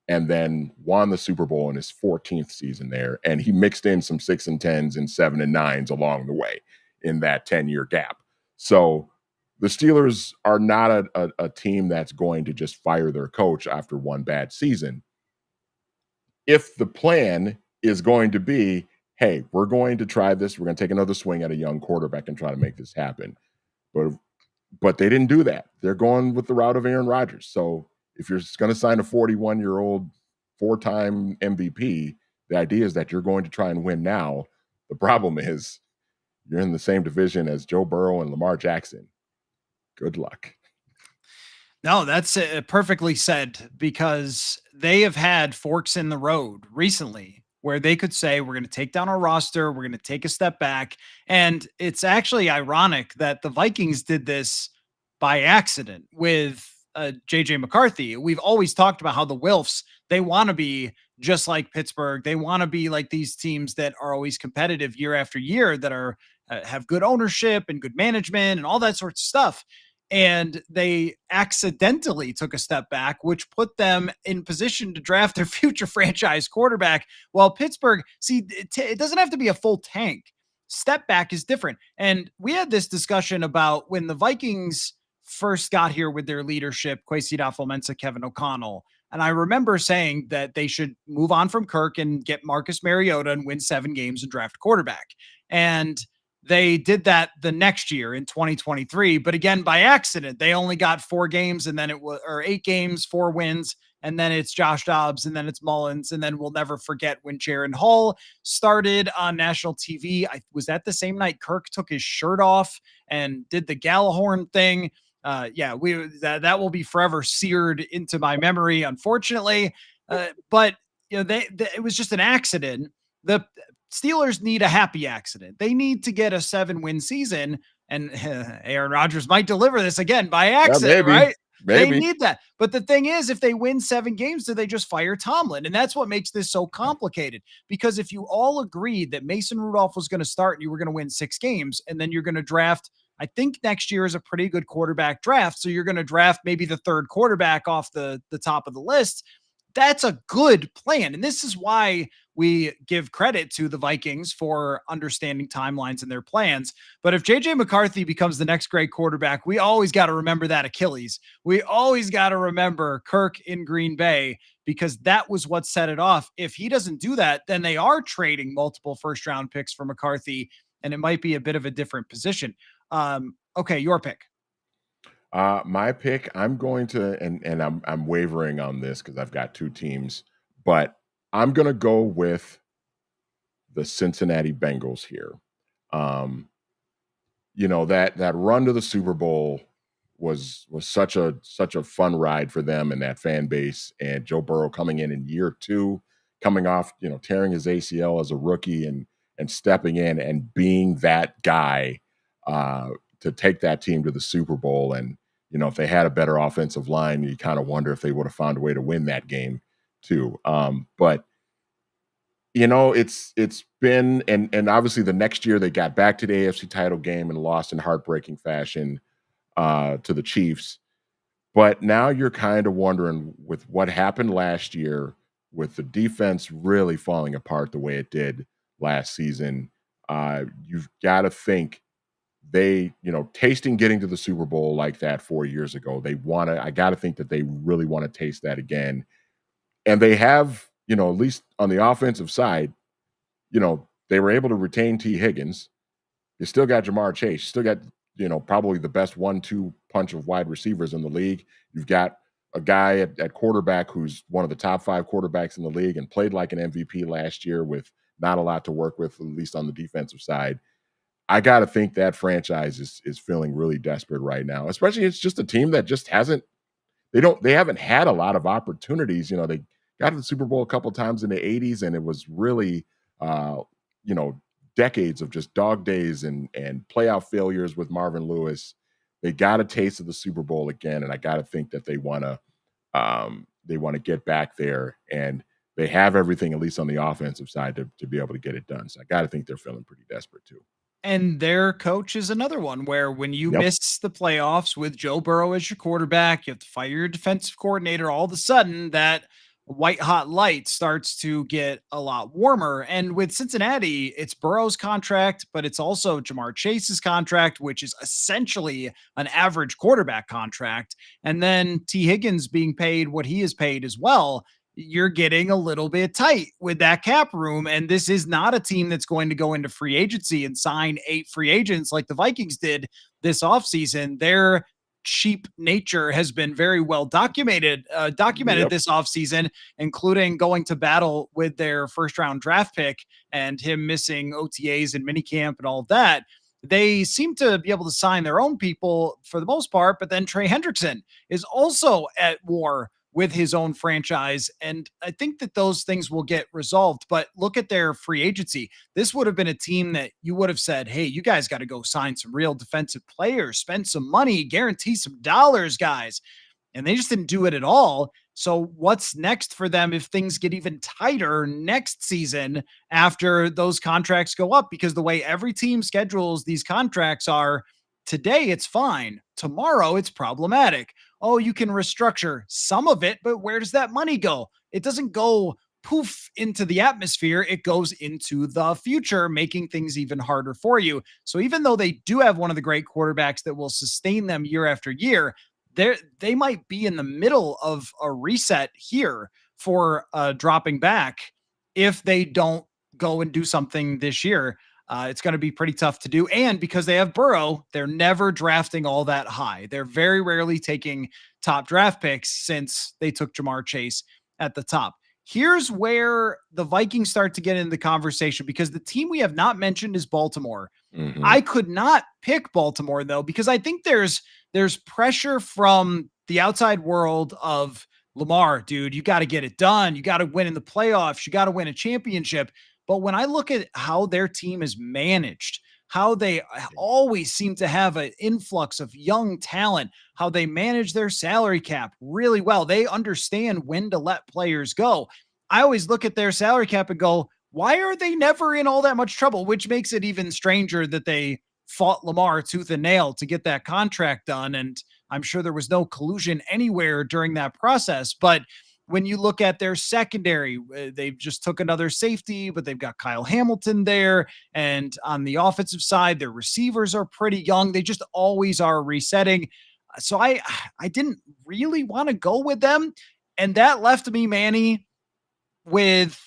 and then won the Super Bowl in his 14th season there. And he mixed in some 6-10s and 7-9s along the way in that 10-year gap. So the Steelers are not a team that's going to just fire their coach after one bad season. If the plan is going to be, hey, we're going to try this. We're going to take another swing at a young quarterback and try to make this happen. But they didn't do that. They're going with the route of Aaron Rodgers. So if you're going to sign a 41-year-old four-time MVP, the idea is that you're going to try and win now. The problem is you're in the same division as Joe Burrow and Lamar Jackson. Good luck. No, that's perfectly said, because they have had forks in the road recently where they could say, we're going to take down our roster, we're going to take a step back. And it's actually ironic that the Vikings did this by accident with JJ McCarthy. We've always talked about how the Wilfs, they want to be just like Pittsburgh. They want to be like these teams that are always competitive year after year, that are have good ownership and good management and all that sort of stuff. And they accidentally took a step back, which put them in position to draft their future franchise quarterback. While Pittsburgh, see, it doesn't have to be a full tank. Step back is different. And we had this discussion about when the Vikings first got here with their leadership, Kwesi adofo-mensah, Kevin O'Connell. And I remember saying that they should move on from Kirk and get Marcus Mariota and win 7 games and draft a quarterback. And they did that the next year in 2023, but again, by accident. They only got 4 games, and then it was, or 8 games, 4 wins. And then it's Josh Dobbs, and then it's Mullins. And then we'll never forget when Jaron Hall started on national TV. Was that the same night Kirk took his shirt off and did the Gallahorn thing? That will be forever seared into my memory, unfortunately. But it was just an accident. The Steelers need a happy accident. They need to get a 7-win season, and Aaron Rodgers might deliver this again by accident, right? Maybe. They need that. But the thing is, if they win 7 games, do they just fire Tomlin? And that's what makes this so complicated. Because if you all agreed that Mason Rudolph was going to start and you were going to win 6 games, and then you're going to draft, I think next year is a pretty good quarterback draft. So you're going to draft maybe the 3rd quarterback off the top of the list. That's a good plan. And this is why we give credit to the Vikings for understanding timelines and their plans. But if JJ McCarthy becomes the next great quarterback, we always got to remember that Achilles. We always got to remember Kirk in Green Bay, because that was what set it off. If he doesn't do that, then they are trading multiple 1st-round picks for McCarthy, and it might be a bit of a different position. Okay, your pick. My pick, I'm going to, and I'm wavering on this because I've got 2 teams, but I'm going to go with the Cincinnati Bengals here. That run to the Super Bowl was such a fun ride for them and that fan base. And Joe Burrow coming in year 2, coming off, tearing his ACL as a rookie and stepping in and being that guy to take that team to the Super Bowl. And if they had a better offensive line, you kind of wonder if they would have found a way to win that game too. But it's been, and obviously the next year they got back to the AFC title game and lost in heartbreaking fashion to the Chiefs. But now you're kind of wondering, with what happened last year, with the defense really falling apart the way it did last season, you've got to think they, tasting getting to the Super Bowl like that 4 years ago, I got to think that they really want to taste that again. And they have, at least on the offensive side, they were able to retain T. Higgins. You still got Jamar Chase. You still got, probably the best 1-2 punch of wide receivers in the league. You've got a guy at quarterback who's one of the top 5 quarterbacks in the league and played like an MVP last year with not a lot to work with, at least on the defensive side. I got to think that franchise is feeling really desperate right now, especially it's just a team that just they haven't had a lot of opportunities. They got to the Super Bowl a couple times in the 80s, and it was really, decades of just dog days and playoff failures with Marvin Lewis. They got a taste of the Super Bowl again, and I got to think that they want to get back there, and they have everything, at least on the offensive side, to be able to get it done. So I got to think they're feeling pretty desperate too. And their coach is another one where when you miss the playoffs with Joe Burrow as your quarterback, you have to fire your defensive coordinator. All of a sudden, that white hot light starts to get a lot warmer. And with Cincinnati, it's Burrow's contract, but it's also Jamar Chase's contract, which is essentially an average quarterback contract. And then T. Higgins being paid what he is paid as well. you're getting a little bit tight with that cap room. And this is not a team that's going to go into free agency and sign 8 free agents like the Vikings did this offseason. Their cheap nature has been very well documented Yep. this offseason, including going to battle with their first round draft pick and him missing OTAs and minicamp and all of that. They seem to be able to sign their own people for the most part, but then Trey Hendrickson is also at war with his own franchise. And I think that those things will get resolved. But look at their free agency. This would have been a team that you would have said, hey, you guys got to go sign some real defensive players, spend some money, guarantee some dollars, guys. And they just didn't do it at all. So what's next for them if things get even tighter next season after those contracts go up? Because the way every team schedules these contracts are, today it's fine, tomorrow it's problematic. Oh, you can restructure some of it, but where does that money go? It doesn't go poof into the atmosphere, it goes into the future, making things even harder for you. So even though they do have one of the great quarterbacks that will sustain them year after year, they might be in the middle of a reset here for dropping back if they don't go and do something this year. It's going to be pretty tough to do. And because they have Burrow, they're never drafting all that high. They're very rarely taking top draft picks since they took Jamar Chase at the top. Here's where the Vikings start to get in the conversation because the team we have not mentioned is Baltimore. Mm-hmm. I could not pick Baltimore though, because I think there's pressure from the outside world of Lamar, dude. You got to get it done. You got to win in the playoffs. You got to win a championship. But when I look at how their team is managed, how they always seem to have an influx of young talent, how they manage their salary cap really well. They understand when to let players go. I always look at their salary cap and go, why are they never in all that much trouble? Which makes it even stranger that they fought Lamar tooth and nail to get that contract done. And I'm sure there was no collusion anywhere during that process. But when you look at their secondary, they've just took another safety, but they've got Kyle Hamilton there. And on the offensive side, their receivers are pretty young. They just always are resetting. So I didn't really want to go with them. And that left me, Manny, with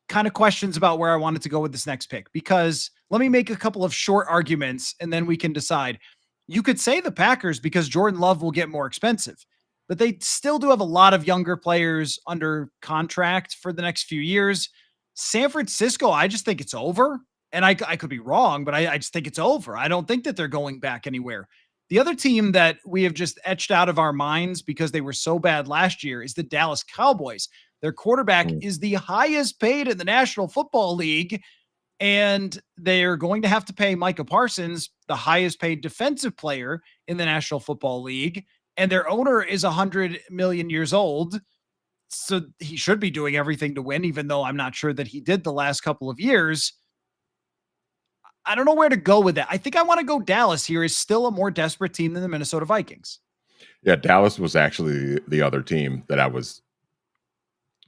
kind of questions about where I wanted to go with this next pick, because let me make a couple of short arguments and then we can decide. You could say the Packers because Jordan Love will get more expensive, but they still do have a lot of younger players under contract for the next few years. San Francisco, I just think it's over. And I could be wrong, but I just think it's over. I don't think that they're going back anywhere. The other team that we have just etched out of our minds because they were so bad last year is the Dallas Cowboys. Their quarterback is the highest paid in the National Football League, and they're going to have to pay Micah Parsons, the highest paid defensive player in the National Football League, and their owner is 100 million years old. So he should be doing everything to win, even though I'm not sure that he did the last couple of years. I don't know where to go with that. I think I want to go Dallas here is still a more desperate team than the Minnesota Vikings. Yeah, Dallas was actually the other team that I was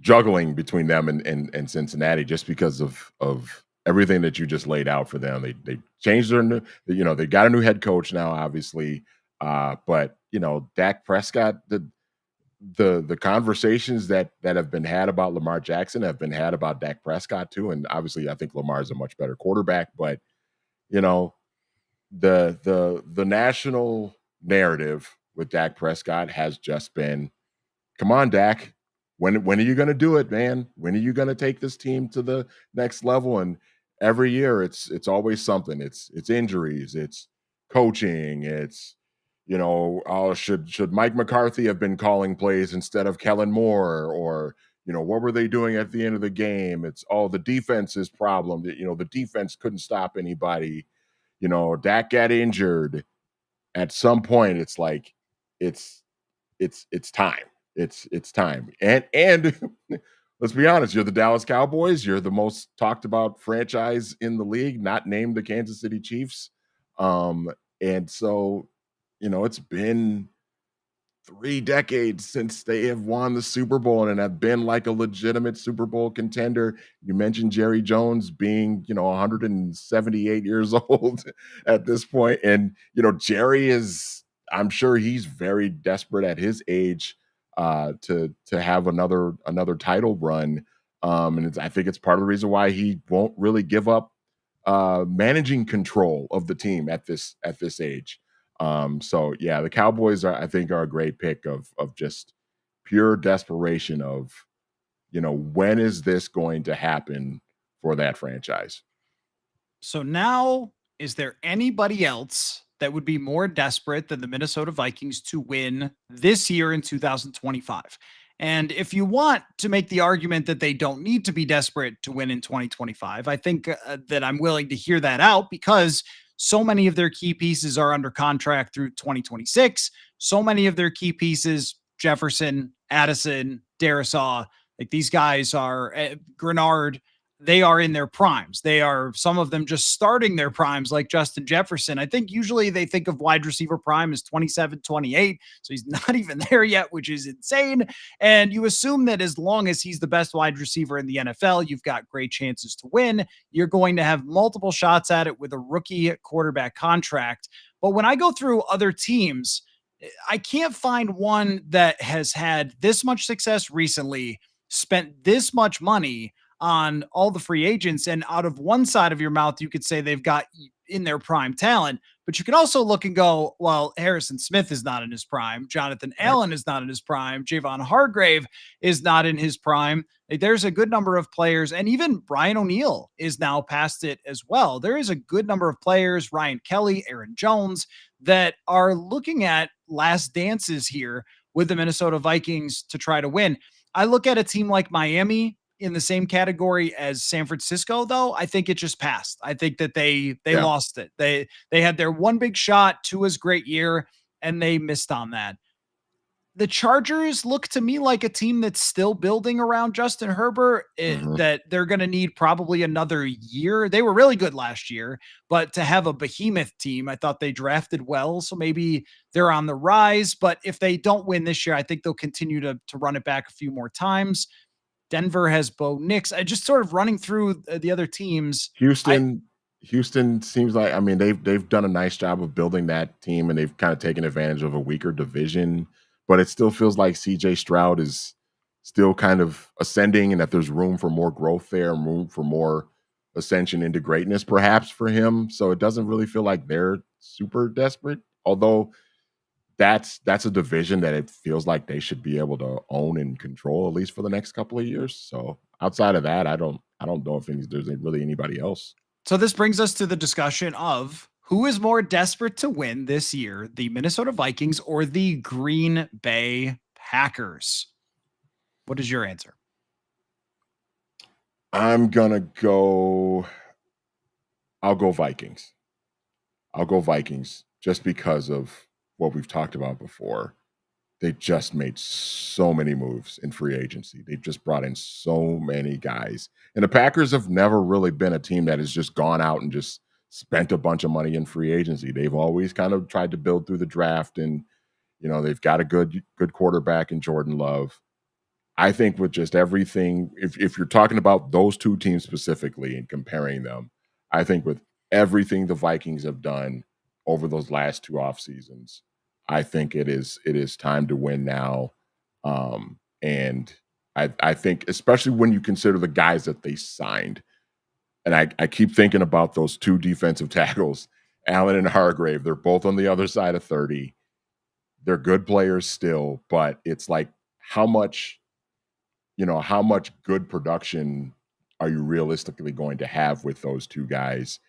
juggling between them and Cincinnati just because of everything that you just laid out for them. They changed their new, they got a new head coach now, obviously. But Dak Prescott, the conversations that have been had about Lamar Jackson have been had about Dak Prescott too. And obviously I think Lamar is a much better quarterback, but you know, the national narrative with Dak Prescott has just been, come on, Dak. When are you going to do it, man? When are you going to take this team to the next level? And every year, it's always something. It's injuries, it's coaching, it's oh, should Mike McCarthy have been calling plays instead of Kellen Moore, or what were they doing at the end of the game? It's the defense's problem. That the defense couldn't stop anybody. Dak got injured. At some point, it's like it's time. It's time. And let's be honest, you're the Dallas Cowboys. You're the most talked about franchise in the league, not named the Kansas City Chiefs. And so, it's been 3 decades since they have won the Super Bowl and have been like a legitimate Super Bowl contender. You mentioned Jerry Jones being, 178 years old at this point. And, Jerry is, I'm sure he's very desperate at his age to have another title run. And I think it's part of the reason why he won't really give up managing control of the team at this age. So yeah, the Cowboys I think are a great pick of just pure desperation of, when is this going to happen for that franchise? So now, is there anybody else that would be more desperate than the Minnesota Vikings to win this year in 2025? And if you want to make the argument that they don't need to be desperate to win in 2025, I think that I'm willing to hear that out because so many of their key pieces are under contract through 2026. So many of their key pieces, Jefferson, Addison, Darasaw, like these guys are Grenard, they are in their primes. They are, some of them just starting their primes, like Justin Jefferson. I think usually they think of wide receiver prime as 27, 28. So he's not even there yet, which is insane. And you assume that as long as he's the best wide receiver in the NFL, you've got great chances to win. You're going to have multiple shots at it with a rookie quarterback contract. But when I go through other teams, I can't find one that has had this much success recently, spent this much money on all the free agents. And out of one side of your mouth, you could say they've got in their prime talent, but you can also look and go, well, Harrison Smith is not in his prime. Jonathan Right. Allen is not in his prime. Javon Hargrave is not in his prime. Like, there's a good number of players, and even Brian O'Neill is now past it as well. There is a good number of players, Ryan Kelly, Aaron Jones, that are looking at last dances here with the Minnesota Vikings to try to win. I look at a team like Miami in the same category as San Francisco, though. I think it just passed. I think that they Yeah. lost it. They had their one big shot, Tua's great year, and they missed on that. The Chargers look to me like a team that's still building around Justin Herbert, Mhm. that they're going to need probably another year. They were really good last year, but to have a behemoth team, I thought they drafted well. So maybe they're on the rise. But if they don't win this year, I think they'll continue to run it back a few more times. Denver has Bo Nix. I just sort of running through the other teams. I Houston Houston seems like, I mean, they've done a nice job of building that team, and they've kind of taken advantage of a weaker division, but it still feels like CJ Stroud is still kind of ascending and that there's room for more growth there, and room for more ascension into greatness perhaps for him. So it doesn't really feel like they're super desperate. Although that's a division that it feels like they should be able to own and control at least for the next couple of years. So outside of that, I don't know if there's really anybody else. So this brings us to the discussion of who is more desperate to win this year, the Minnesota Vikings or the Green Bay Packers? What is your answer? I'm gonna go. I'll go Vikings. I'll go Vikings just because of what we've talked about before. They just made so many moves in free agency. They've just brought in so many guys. And the Packers have never really been a team that has just gone out and just spent a bunch of money in free agency. They've always kind of tried to build through the draft, and they've got a good quarterback in Jordan Love. I think with just everything, if you're talking about those two teams specifically and comparing them, I think with everything the Vikings have done over those last two off seasons, I think it is time to win now. And I think especially when you consider the guys that they signed, and I keep thinking about those two defensive tackles, Allen and Hargrave. They're both on the other side of 30. They're good players still, but it's like how much how much good production are you realistically going to have with those two guys?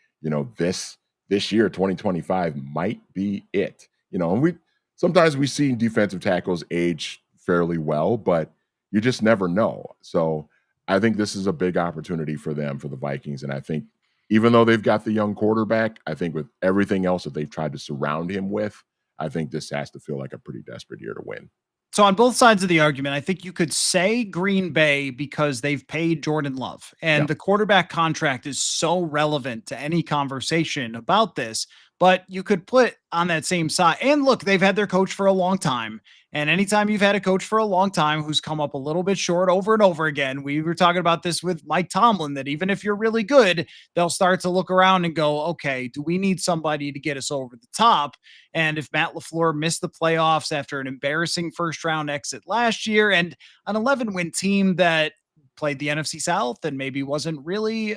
This year, 2025 might be it. And we sometimes we see defensive tackles age fairly well, but you just never know. So I think this is a big opportunity for them, for the Vikings. And I think even though they've got the young quarterback, I think with everything else that they've tried to surround him with, I think this has to feel like a pretty desperate year to win. So on both sides of the argument, I think you could say Green Bay because they've paid Jordan Love and Yeah. the quarterback contract is so relevant to any conversation about this. But you could put on that same side. And look, they've had their coach for a long time. And anytime you've had a coach for a long time who's come up a little bit short over and over again, we were talking about this with Mike Tomlin, that even if you're really good, they'll start to look around and go, okay, do we need somebody to get us over the top? And if Matt LaFleur missed the playoffs after an embarrassing first round exit last year and an 11-win team that played the NFC South and maybe wasn't really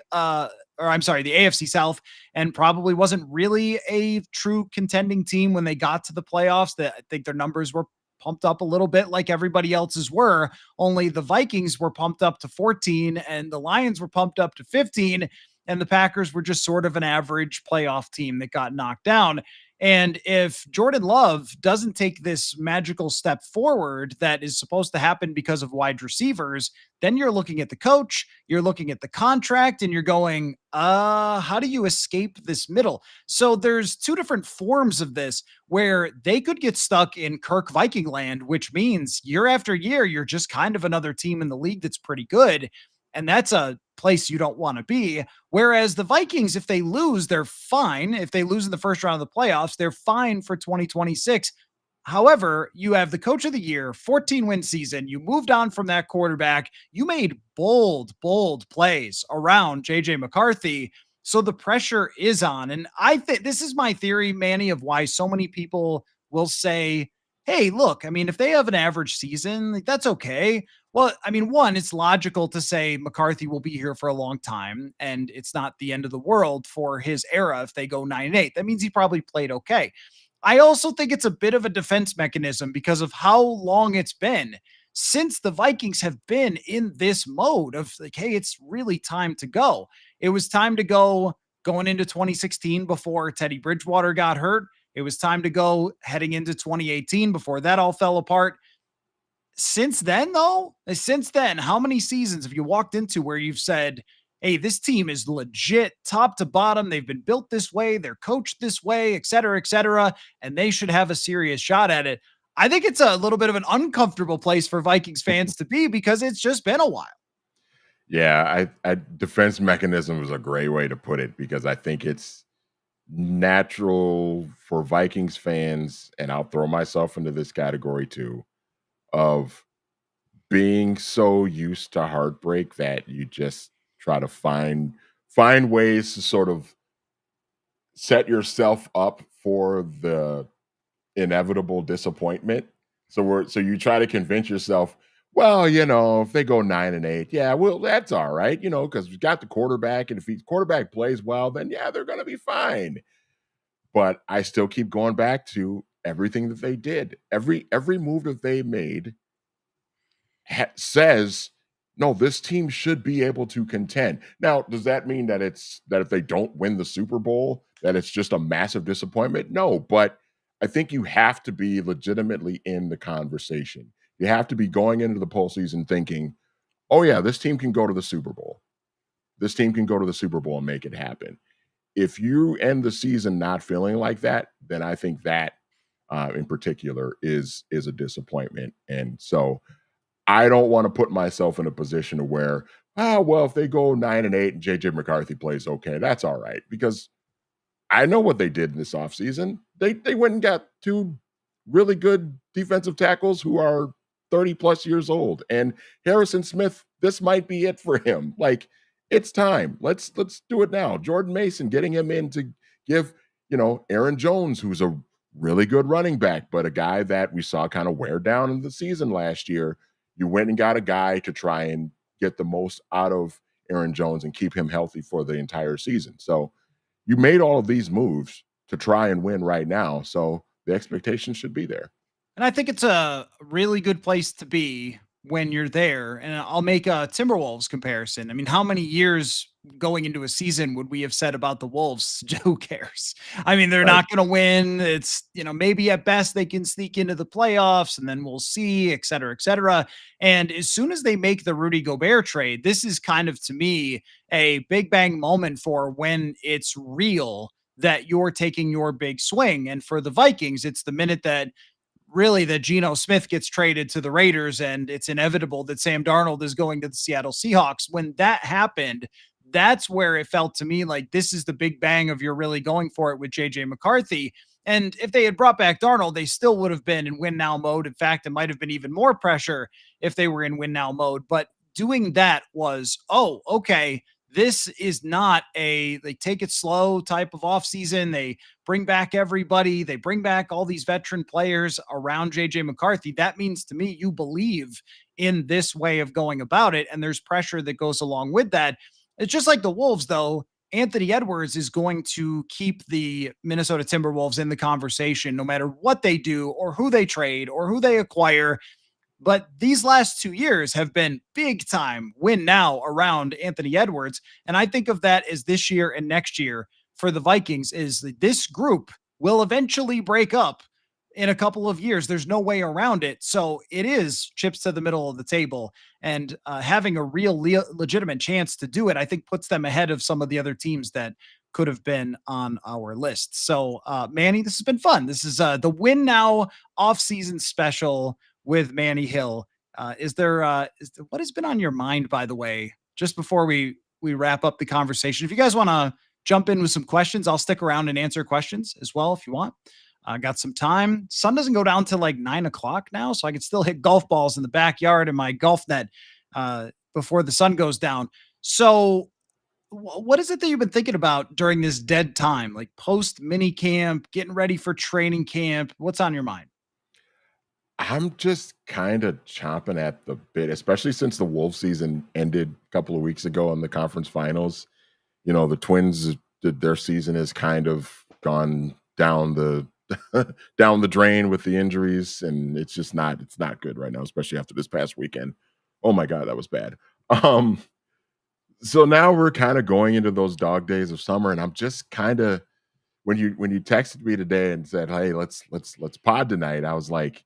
or I'm sorry, the AFC South, and probably wasn't really a true contending team when they got to the playoffs. That I think their numbers were pumped up a little bit like everybody else's were, only the Vikings were pumped up to 14 and the Lions were pumped up to 15, and the Packers were just sort of an average playoff team that got knocked down. And if Jordan Love doesn't take this magical step forward that is supposed to happen because of wide receivers, then you're looking at the coach, you're looking at the contract, and you're going, how do you escape this middle? So there's two different forms of this where they could get stuck in Kirk Viking land, which means year after year, you're just kind of another team in the league that's pretty good. And that's a place you don't want to be. Whereas the Vikings, if they lose, they're fine. If they lose in the first round of the playoffs, they're fine for 2026. However, you have the coach of the year, 14-win season. You moved on from that quarterback. You made bold plays around JJ McCarthy. So the pressure is on. And I think this is my theory, Manny, of why so many people will say, hey, look, I mean, if they have an average season, like, that's okay. Well, I mean, one, it's logical to say McCarthy will be here for a long time, and it's not the end of the world for his era if they go 9-8. That means he probably played okay. I also think it's a bit of a defense mechanism because of how long it's been since the Vikings have been in this mode of like, hey, it's really time to go. It was time to go going into 2016 before Teddy Bridgewater got hurt. It was time to go heading into 2018 before that all fell apart. Since then, though, since then, how many seasons have you walked into where you've said, hey, this team is legit top to bottom. They've been built this way. They're coached this way, et cetera, and they should have a serious shot at it. I think it's a little bit of an uncomfortable place for Vikings fans to be because it's just been a while. Yeah, I defense mechanism is a great way to put it because I think it's natural for Vikings fans, and I'll throw myself into this category too, of being so used to heartbreak that you just try to find ways to sort of set yourself up for the inevitable disappointment. So you try to convince yourself, well, if they go 9-8, yeah, well, that's all right, because we've got the quarterback, and if the quarterback plays well, then yeah, they're gonna be fine. But I still keep going back to everything that they did. Every move that they made says, no, this team should be able to contend. Now, does that mean that if they don't win the Super Bowl, that it's just a massive disappointment? No, but I think you have to be legitimately in the conversation. You have to be going into the postseason thinking, oh yeah, this team can go to the Super Bowl. This team can go to the Super Bowl and make it happen. If you end the season not feeling like that, then I think that in particular is a disappointment. And so I don't want to put myself in a position to where, well, if they go 9-8 and JJ McCarthy plays okay, that's all right. Because I know what they did in this offseason. They went and got two really good defensive tackles who are 30 plus years old. And Harrison Smith, this might be it for him. Like, it's time. Let's do it now. Jordan Mason, getting him in to give, Aaron Jones, who's a really good running back, but a guy that we saw kind of wear down in the season last year. You went and got a guy to try and get the most out of Aaron Jones and keep him healthy for the entire season. So you made all of these moves to try and win right now. So the expectation should be there. And I think it's a really good place to be when you're there. And I'll make a Timberwolves comparison. I mean, how many years going into a season would we have said about the Wolves? Who cares? I mean, they're Right. not going to win. It's, maybe at best they can sneak into the playoffs and then we'll see, et cetera, et cetera. And as soon as they make the Rudy Gobert trade, this is kind of, to me, a big bang moment for when it's real that you're taking your big swing. And for the Vikings, it's the minute that Geno Smith gets traded to the Raiders and it's inevitable that Sam Darnold is going to the Seattle Seahawks. When that happened, that's where it felt to me like this is the big bang of you're really going for it with JJ McCarthy. And if they had brought back Darnold, they still would have been in win now mode. In fact, it might have been even more pressure if they were in win now mode. But doing that was, oh, okay, this is not a they take it slow type of offseason. They bring back everybody, they bring back all these veteran players around JJ McCarthy. That means to me, you believe in this way of going about it. And there's pressure that goes along with that. It's just like the Wolves, though. Anthony Edwards is going to keep the Minnesota Timberwolves in the conversation no matter what they do or who they trade or who they acquire. But these last 2 years have been big time win now around Anthony Edwards. And I think of that as this year and next year for the Vikings is that this group will eventually break up in a couple of years. There's no way around it. So it is chips to the middle of the table, and having a real legitimate chance to do it, I think puts them ahead of some of the other teams that could have been on our list. So, Manny, this has been fun. This is the Win Now off-season special with Manny Hill. What has been on your mind, by the way, just before we wrap up the conversation? If you guys want to jump in with some questions, I'll stick around and answer questions as well if you want. I got some time. Sun doesn't go down till like 9 o'clock now, so I can still hit golf balls in the backyard in my golf net before the sun goes down. So, what is it that you've been thinking about during this dead time, like post mini camp, getting ready for training camp? What's on your mind? I'm just kind of chomping at the bit, especially since the Wolf season ended a couple of weeks ago in the conference finals. The Twins, their season has kind of gone down the down the drain with the injuries, and it's not good right now, especially after this past weekend. Oh my God, that was bad. Um, so now we're kind of going into those dog days of summer, and I'm just kind of when you texted me today and said, "Hey, let's pod tonight," I was like,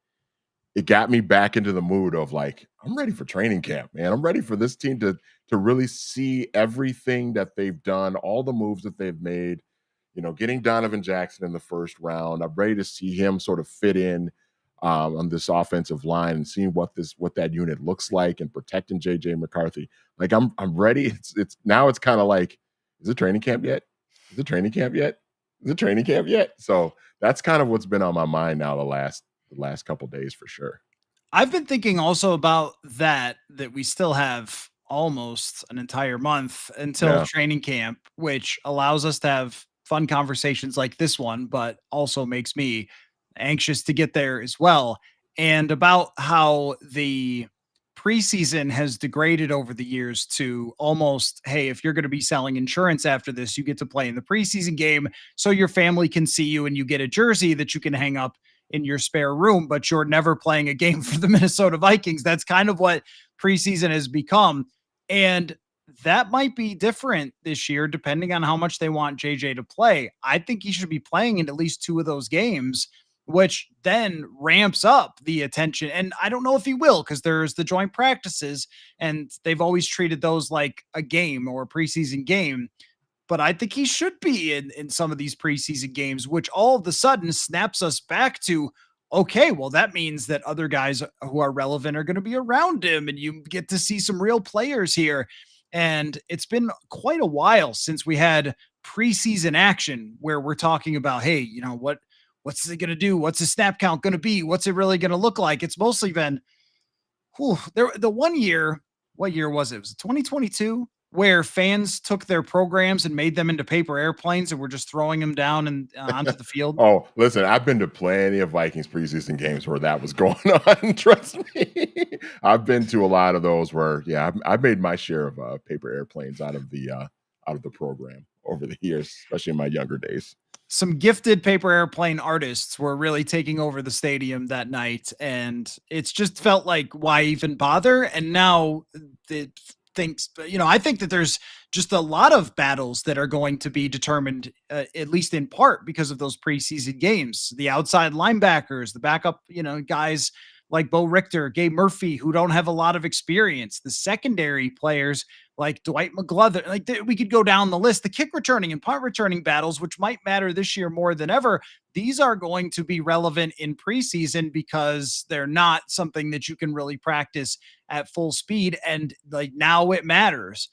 it got me back into the mood of like, I'm ready for training camp, man. I'm ready for this team to really see everything that they've done, all the moves that they've made. Getting Donovan Jackson in the first round. I'm ready to see him sort of fit in on this offensive line and seeing what that unit looks like and protecting JJ McCarthy. Like I'm ready. It's now it's kind of like, is it training camp yet? Is it training camp yet? Is it training camp yet? So that's kind of what's been on my mind now the last couple days for sure. I've been thinking also about that we still have almost an entire month until Yeah. training camp, which allows us to have fun conversations like this one, but also makes me anxious to get there as well. And about how the preseason has degraded over the years to almost, hey, if you're going to be selling insurance after this, you get to play in the preseason game so your family can see you and you get a jersey that you can hang up in your spare room, but you're never playing a game for the Minnesota Vikings. That's kind of what preseason has become. And that might be different this year, depending on how much they want JJ to play. I think he should be playing in at least two of those games, which then ramps up the attention. And I don't know if he will, because there's the joint practices, and they've always treated those like a game or a preseason game. But I think he should be in some of these preseason games, which all of a sudden snaps us back to, okay, well, that means that other guys who are relevant are going to be around him, and you get to see some real players here. And it's been quite a while since we had preseason action where we're talking about, hey, what's it going to do? What's the snap count going to be? What's it really going to look like? It's mostly been the one year. What year was it? It was 2022 where fans took their programs and made them into paper airplanes and were just throwing them down and onto the field. Oh, listen, I've been to plenty of Vikings preseason games where that was going on. Trust me, I've been to a lot of those where, yeah, I've made my share of paper airplanes out of the program over the years, especially in my younger days. Some gifted paper airplane artists were really taking over the stadium that night, and it's just felt like, why even bother? And now the things, I think that there's just a lot of battles that are going to be determined, at least in part, because of those preseason games. The outside linebackers, the backup, guys like Bo Richter, Gabe Murphy, who don't have a lot of experience. The secondary players like Dwight McGlothern, we could go down the list. The kick returning and punt returning battles, which might matter this year more than ever, these are going to be relevant in preseason because they're not something that you can really practice at full speed. And like now it matters.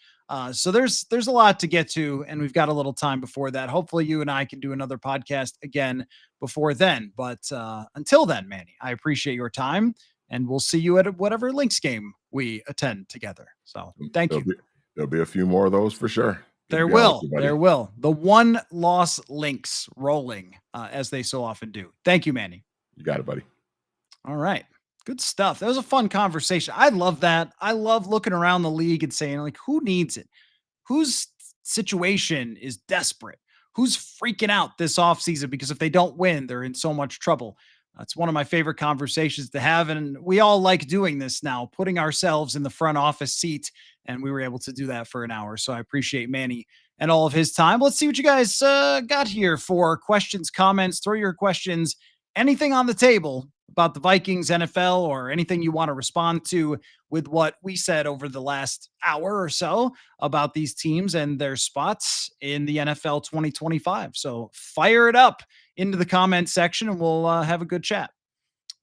So there's a lot to get to, and we've got a little time before that. Hopefully, you and I can do another podcast again before then. But until then, Manny, I appreciate your time, and we'll see you at whatever Lynx game we attend together. So thank There'll you. be there'll be a few more of those for sure. Good to There be on with will, you, buddy. there will. The one loss Lynx rolling, as they so often do. Thank you, Manny. You got it, buddy. All right. Good stuff. That was a fun conversation. I love that. I love looking around the league and saying, like, who needs it? Whose situation is desperate? Who's freaking out this offseason because if they don't win, they're in so much trouble? It's one of my favorite conversations to have. And we all like doing this now, putting ourselves in the front office seat. And we were able to do that for an hour. So I appreciate Manny and all of his time. Let's see what you guys got here for questions, comments. Throw your questions, anything on the table about the Vikings, NFL, or anything you want to respond to with what we said over the last hour or so about these teams and their spots in the NFL 2025. So fire it up into the comment section and we'll have a good chat.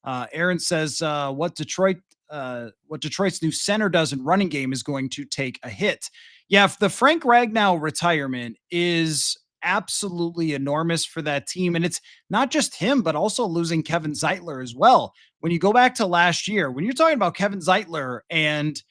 Aaron says what Detroit's new center does in running game is going to take a hit. Yeah, if the Frank Ragnow retirement is absolutely enormous for that team, and it's not just him, but also losing Kevin Zeitler as well. When you go back to last year, when you're talking about Kevin Zeitler and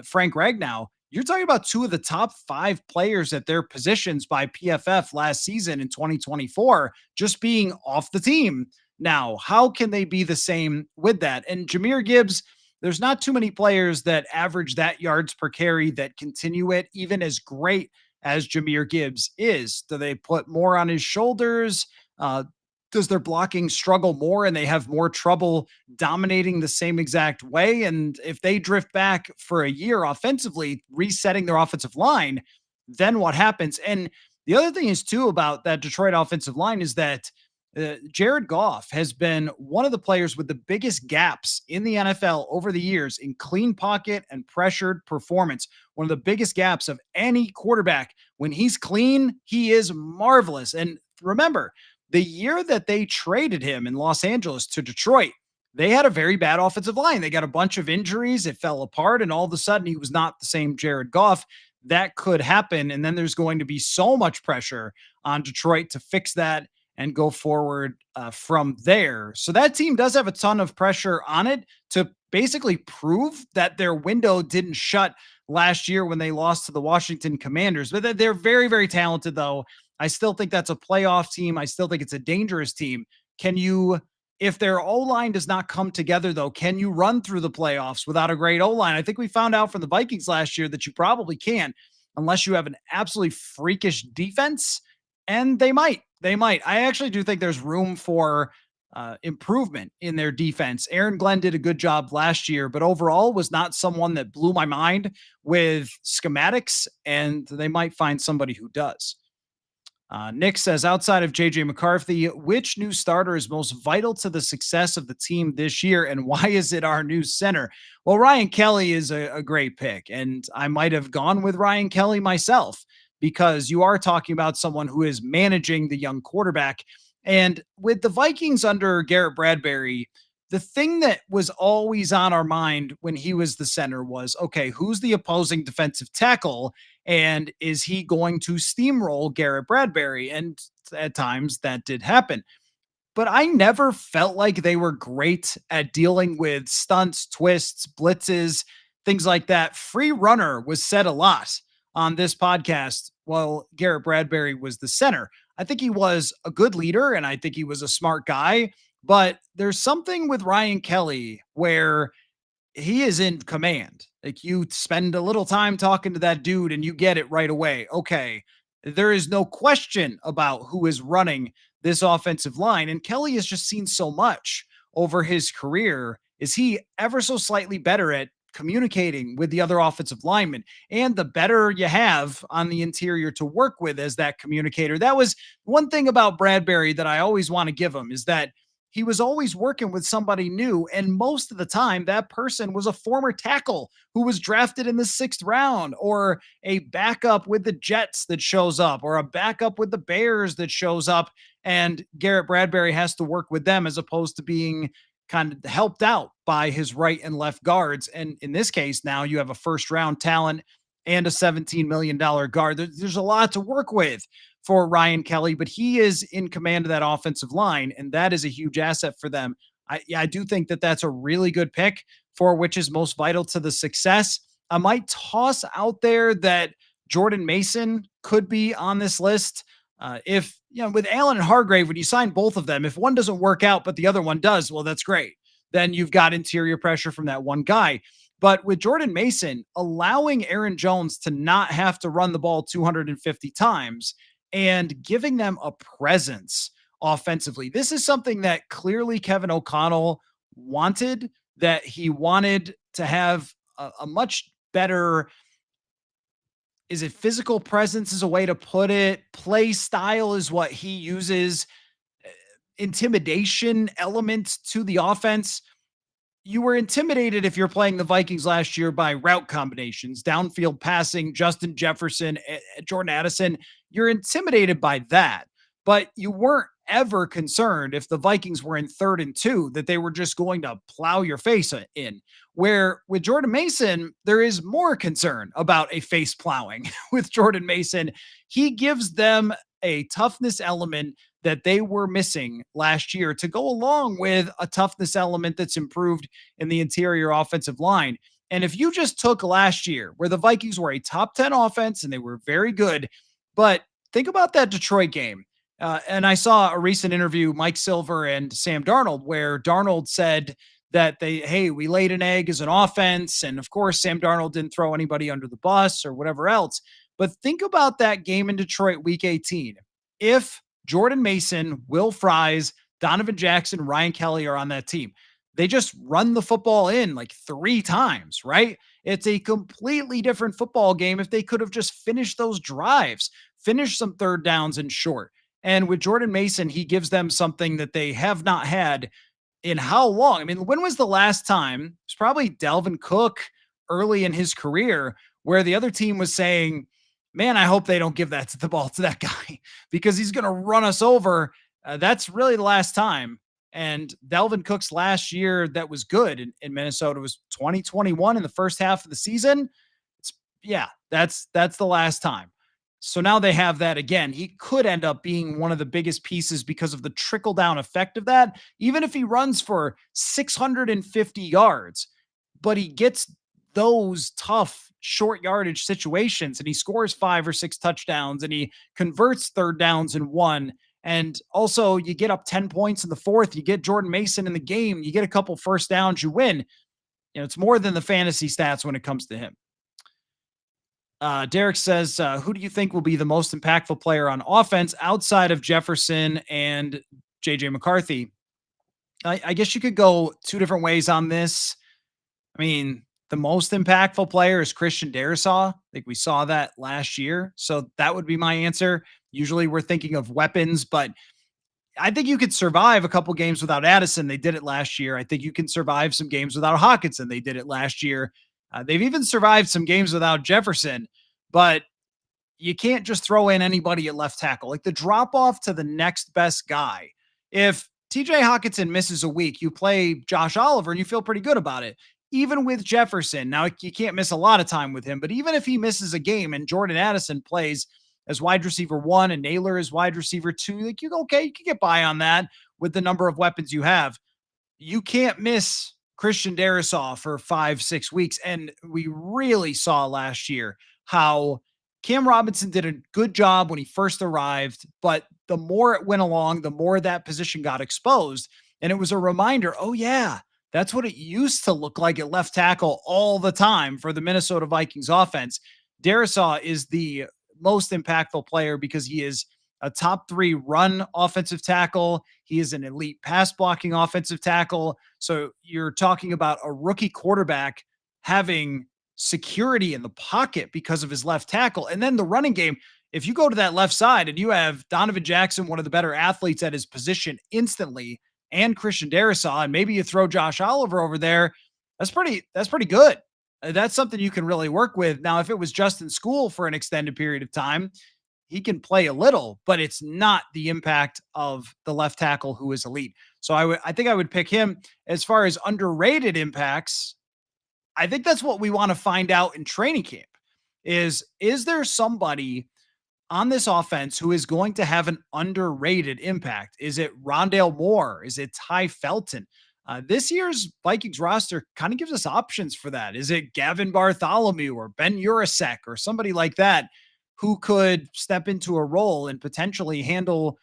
Frank Ragnow, you're talking about two of the top 5 players at their positions by PFF last season in 2024, just being off the team. Now, how can they be the same with that? And Jahmyr Gibbs, there's not too many players that average that yards per carry that continue it, even as great as Jahmyr Gibbs is. Do they put more on his shoulders? Does their blocking struggle more and they have more trouble dominating the same exact way? And if they drift back for a year offensively, resetting their offensive line, then what happens? And the other thing is, too, about that Detroit offensive line is that Jared Goff has been one of the players with the biggest gaps in the NFL over the years in clean pocket and pressured performance. One of the biggest gaps of any quarterback. When he's clean, he is marvelous. And remember, the year that they traded him in Los Angeles to Detroit, they had a very bad offensive line. They got a bunch of injuries. It fell apart. And all of a sudden, he was not the same Jared Goff. That could happen. And then there's going to be so much pressure on Detroit to fix that and go forward from there. So that team does have a ton of pressure on it to basically prove that their window didn't shut last year when they lost to the Washington Commanders. But they're very, very talented, though. I still think that's a playoff team. I still think it's a dangerous team. Can you, if their O-line does not come together, though, can you run through the playoffs without a great O-line? I think we found out from the Vikings last year that you probably can't unless you have an absolutely freakish defense. And they might. I actually do think there's room for improvement in their defense. Aaron Glenn did a good job last year, but overall was not someone that blew my mind with schematics, and they might find somebody who does. Nick says, outside of JJ McCarthy, which new starter is most vital to the success of the team this year, and why is it our new center? Well, Ryan Kelly is a great pick, and I might have gone with Ryan Kelly myself because you are talking about someone who is managing the young quarterback. And with the Vikings under Garrett Bradbury, the thing that was always on our mind when he was the center was, okay, who's the opposing defensive tackle? And is he going to steamroll Garrett Bradbury? And at times that did happen. But I never felt like they were great at dealing with stunts, twists, blitzes, things like that. Free runner was said a lot on this podcast while Garrett Bradbury was the center. I think he was a good leader and I think he was a smart guy, but there's something with Ryan Kelly where he is in command. Like, you spend a little time talking to that dude and you get it right away. Okay, there is no question about who is running this offensive line. And Kelly has just seen so much over his career. Is he ever so slightly better at communicating with the other offensive linemen? And the better you have on the interior to work with as that communicator. That was one thing about Bradbury that I always want to give him, is that he was always working with somebody new. And most of the time, that person was a former tackle who was drafted in the 6th round, or a backup with the Jets that shows up, or a backup with the Bears that shows up. And Garrett Bradbury has to work with them as opposed to being kind of helped out by his right and left guards. And in this case, now you have a 1st round talent and a $17 million guard. There's a lot to work with for Ryan Kelly, but he is in command of that offensive line, and that is a huge asset for them. I do think that that's a really good pick for which is most vital to the success. I might toss out there that Jordan Mason could be on this list. If, with Allen and Hargrave, when you sign both of them, if one doesn't work out, but the other one does, well, that's great. Then you've got interior pressure from that one guy. But with Jordan Mason, allowing Aaron Jones to not have to run the ball 250 times and giving them a presence offensively, this is something that clearly Kevin O'Connell wanted, that he wanted to have a much better, is it physical presence is a way to put it? Play style is what he uses. Intimidation element to the offense. You were intimidated if you're playing the Vikings last year by route combinations, downfield passing, Justin Jefferson, Jordan Addison. You're intimidated by that, but you weren't ever concerned if the Vikings were in 3rd and 2 that they were just going to plow your face in. Where with Jordan Mason, there is more concern about a face plowing. With Jordan Mason, he gives them a toughness element that they were missing last year to go along with a toughness element that's improved in the interior offensive line. And if you just took last year where the Vikings were a top 10 offense and they were very good, but think about that Detroit game. And I saw a recent interview, Mike Silver and Sam Darnold, where Darnold said that we laid an egg as an offense. And of course, Sam Darnold didn't throw anybody under the bus or whatever else. But think about that game in Detroit, week 18. If Jordan Mason, Will Fries, Donovan Jackson, Ryan Kelly are on that team, they just run the football in like 3 times, right? It's a completely different football game if they could have just finished those drives, finished some 3rd downs and short. And with Jordan Mason, he gives them something that they have not had in how long? I mean, when was the last time? It's probably Dalvin Cook early in his career where the other team was saying, man, I hope they don't give the ball to that guy because he's going to run us over. That's really the last time. And Dalvin Cook's last year that was good in Minnesota was 2021 in the first half of the season. That's the last time. So now they have that again. He could end up being one of the biggest pieces because of the trickle down effect of that. Even if he runs for 650 yards, but he gets those tough short yardage situations and he scores 5 or 6 touchdowns and he converts 3rd downs in 1. And also you get up 10 points in the 4th, you get Jordan Mason in the game, you get a couple first downs, you win. It's more than the fantasy stats when it comes to him. Derek says, who do you think will be the most impactful player on offense outside of Jefferson and JJ McCarthy? I guess you could go 2 different ways on this. I mean, the most impactful player is Christian Darasaw. I think we saw that last year. So that would be my answer. Usually we're thinking of weapons, but I think you could survive a couple games without Addison. They did it last year. I think you can survive some games without Hawkinson. They did it last year. They've even survived some games without Jefferson, but you can't just throw in anybody at left tackle. Like the drop off to the next best guy. If TJ Hawkinson misses a week, you play Josh Oliver and you feel pretty good about it. Even with Jefferson, now you can't miss a lot of time with him, but even if he misses a game and Jordan Addison plays as wide receiver 1 and Naylor is wide receiver 2, like you can get by on that with the number of weapons you have. You can't miss Christian Darasaw for 5-6 weeks. And we really saw last year how Cam Robinson did a good job when he first arrived, but the more it went along, the more that position got exposed. And it was a reminder, oh yeah, that's what it used to look like at left tackle all the time for the Minnesota Vikings offense. Darasaw is the most impactful player because he is a top 3 run offensive tackle. He is an elite pass blocking offensive tackle. So you're talking about a rookie quarterback having security in the pocket because of his left tackle. And then the running game, if you go to that left side and you have Donovan Jackson, one of the better athletes at his position instantly, and Christian Darasaw, and maybe you throw Josh Oliver over there, that's pretty good. That's something you can really work with. Now, if it was Justin School for an extended period of time, he can play a little, but it's not the impact of the left tackle who is elite. So I think I would pick him. As far as underrated impacts, I think that's what we want to find out in training camp is there somebody on this offense who is going to have an underrated impact? Is it Rondale Moore? Is it Ty Felton? This year's Vikings roster kind of gives us options for that. Is it Gavin Bartholomew or Ben Urasek or somebody like that who could step into a role and potentially handle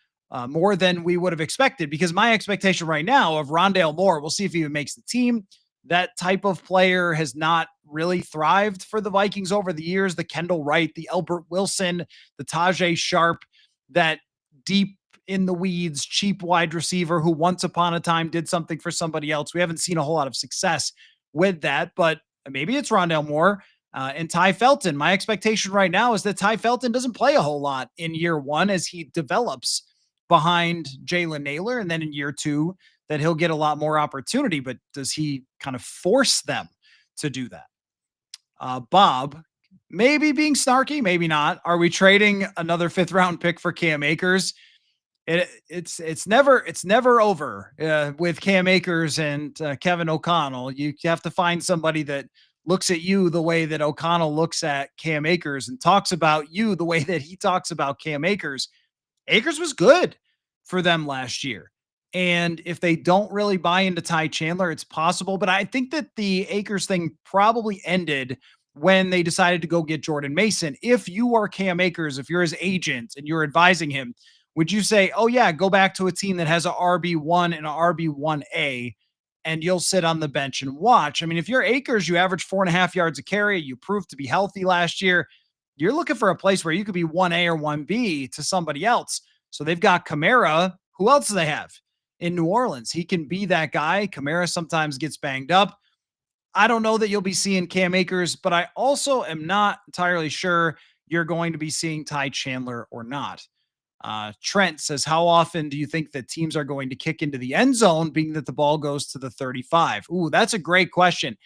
more than we would have expected? Because my expectation right now of Rondale Moore, we'll see if he even makes the team. That type of player has not really thrived for the Vikings over the years. The Kendall Wright, the Albert Wilson, the Tajay Sharp, that deep in the weeds, cheap wide receiver who once upon a time did something for somebody else. We haven't seen a whole lot of success with that, but maybe it's Rondale Moore and Ty Felton. My expectation right now is that Ty Felton doesn't play a whole lot in year one as he develops behind Jalen Naylor. And then in year two, that he'll get a lot more opportunity, but does he kind of force them to do that? Bob, maybe being snarky, maybe not. Are we trading another 5th round pick for Cam Akers? It's never over with Cam Akers and Kevin O'Connell. You have to find somebody that looks at you the way that O'Connell looks at Cam Akers and talks about you the way that he talks about Cam Akers. Akers was good for them last year. And if they don't really buy into Ty Chandler, it's possible. But I think that the Akers thing probably ended when they decided to go get Jordan Mason. If you are Cam Akers, if you're his agent and you're advising him, would you say, oh, yeah, go back to a team that has a RB1 and a RB1A and you'll sit on the bench and watch? I mean, if you're Akers, you average 4.5 yards a carry, you proved to be healthy last year. You're looking for a place where you could be 1A or 1B to somebody else. So they've got Kamara. Who else do they have in New Orleans? He can be that guy. Kamara sometimes gets banged up. I don't know that you'll be seeing Cam Akers, but I also am not entirely sure you're going to be seeing Ty Chandler or not. Trent says, how often do you think that teams are going to kick into the end zone, being that the ball goes to the 35? Ooh, that's a great question.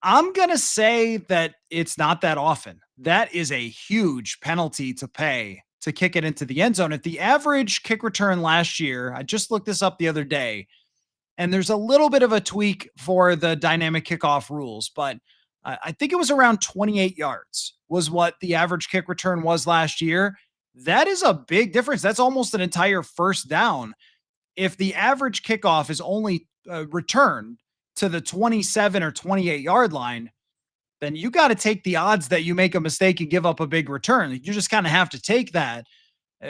I'm going to say that it's not that often. That is a huge penalty to pay to kick it into the end zone. At the average kick return last year, I just looked this up the other day, and there's a little bit of a tweak for the dynamic kickoff rules, but I think it was around 28 yards was what the average kick return was last year. That is a big difference. That's almost an entire first down. If the average kickoff is only returned to the 27 or 28 yard line, then you got to take the odds that you make a mistake and give up a big return. You just kind of have to take that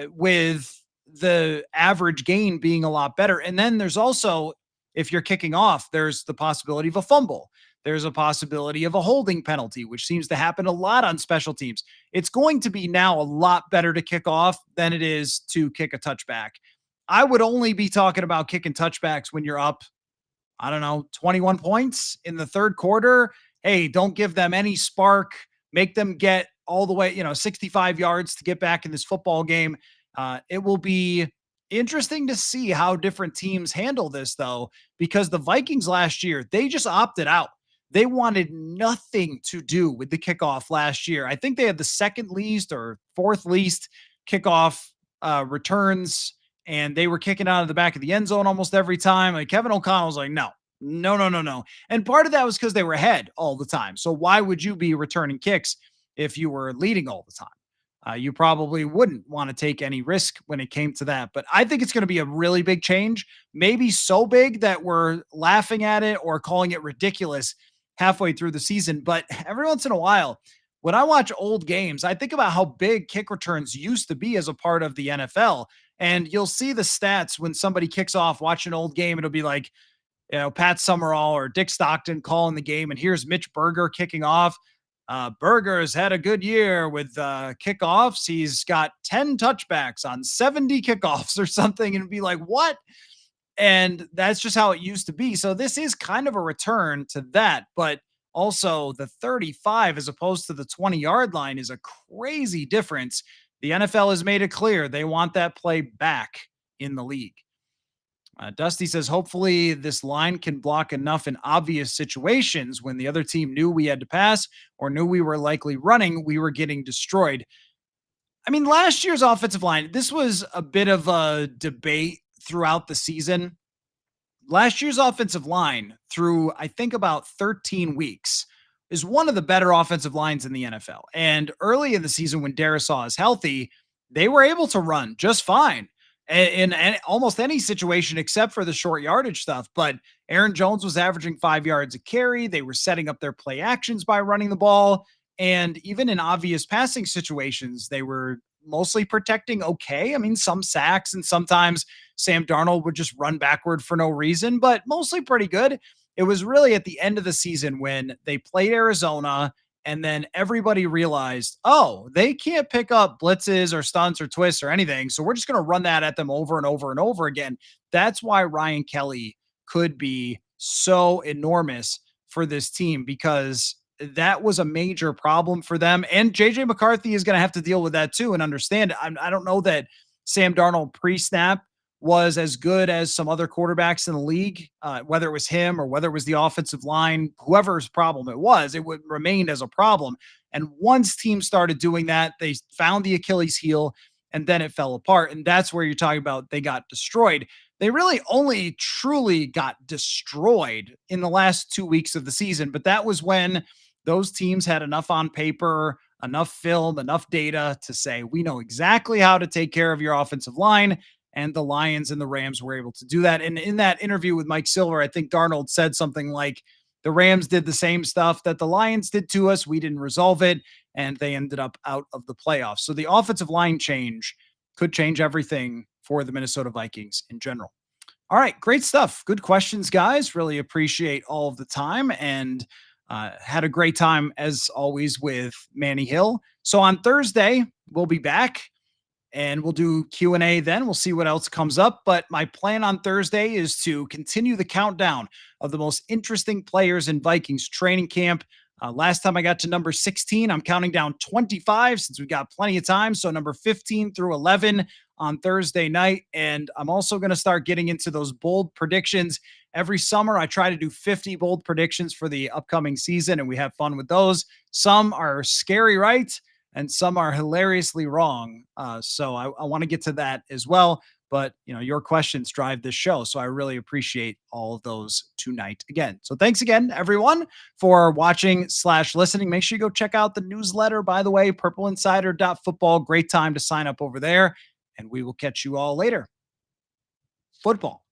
with the average gain being a lot better. And then there's also, if you're kicking off, there's the possibility of a fumble. There's a possibility of a holding penalty, which seems to happen a lot on special teams. It's going to be now a lot better to kick off than it is to kick a touchback. I would only be talking about kicking touchbacks when you're up, I don't know, 21 points in the third quarter. Hey, don't give them any spark. Make them get all the way, 65 yards to get back in this football game. It will be interesting to see how different teams handle this, though, because the Vikings last year, they just opted out. They wanted nothing to do with the kickoff last year. I think they had the second least or fourth least kickoff returns, and they were kicking out of the back of the end zone almost every time. Like Kevin O'Connell was like, no. And part of that was because they were ahead all the time. So why would you be returning kicks if you were leading all the time? You probably wouldn't want to take any risk when it came to that. But I think it's going to be a really big change, maybe so big that we're laughing at it or calling it ridiculous halfway through the season. But every once in a while, when I watch old games, I think about how big kick returns used to be as a part of the NFL. And you'll see the stats when somebody kicks off, watch an old game, it'll be like, Pat Summerall or Dick Stockton calling the game. And here's Mitch Berger kicking off. Berger's had a good year with kickoffs. He's got 10 touchbacks on 70 kickoffs or something. And be like, what? And that's just how it used to be. So this is kind of a return to that. But also the 35 as opposed to the 20-yard line is a crazy difference. The NFL has made it clear they want that play back in the league. Dusty says, hopefully this line can block enough in obvious situations when the other team knew we had to pass or knew we were likely running, we were getting destroyed. I mean, last year's offensive line, this was a bit of a debate throughout the season. Last year's offensive line through, I think, about 13 weeks is one of the better offensive lines in the NFL. And early in the season, when Darasaw is healthy, they were able to run just fine in almost any situation except for the short yardage stuff. But Aaron Jones was averaging 5 yards a carry. They were setting up their play actions by running the ball. And even in obvious passing situations, they were mostly protecting okay. I mean, some sacks, and sometimes Sam Darnold would just run backward for no reason, but mostly pretty good. It was really at the end of the season when they played Arizona, and then everybody realized, oh, they can't pick up blitzes or stunts or twists or anything. So we're just going to run that at them over and over and over again. That's why Ryan Kelly could be so enormous for this team, because that was a major problem for them. And JJ McCarthy is going to have to deal with that too and understand it. I don't know that Sam Darnold pre snap was as good as some other quarterbacks in the league, whether it was him or whether it was the offensive line, whoever's problem it was, it would remain as a problem. And once teams started doing that, they found the Achilles heel, and then it fell apart. And that's where you're talking about they got destroyed. They really only truly got destroyed in the last 2 weeks of the season, but that was when those teams had enough on paper, enough film, enough data to say, we know exactly how to take care of your offensive line. And the Lions and the Rams were able to do that. And in that interview with Mike Silver, I think Darnold said something like, the Rams did the same stuff that the Lions did to us. We didn't resolve it, and they ended up out of the playoffs. So the offensive line change could change everything for the Minnesota Vikings in general. All right, great stuff. Good questions, guys. Really appreciate all of the time, and had a great time as always with Manny Hill. So on Thursday, we'll be back and we'll do Q&A then. We'll see what else comes up. But my plan on Thursday is to continue the countdown of the most interesting players in Vikings training camp. Last time I got to number 16, I'm counting down 25 since we've got plenty of time. So number 15 through 11 on Thursday night. And I'm also going to start getting into those bold predictions. Every summer, I try to do 50 bold predictions for the upcoming season, and we have fun with those. Some are scary right, and some are hilariously wrong. So I want to get to that as well. But your questions drive this show, so I really appreciate all of those tonight again. So thanks again, everyone, for watching/listening. Make sure you go check out the newsletter, by the way, purpleinsider.football. Great time to sign up over there, and we will catch you all later. Football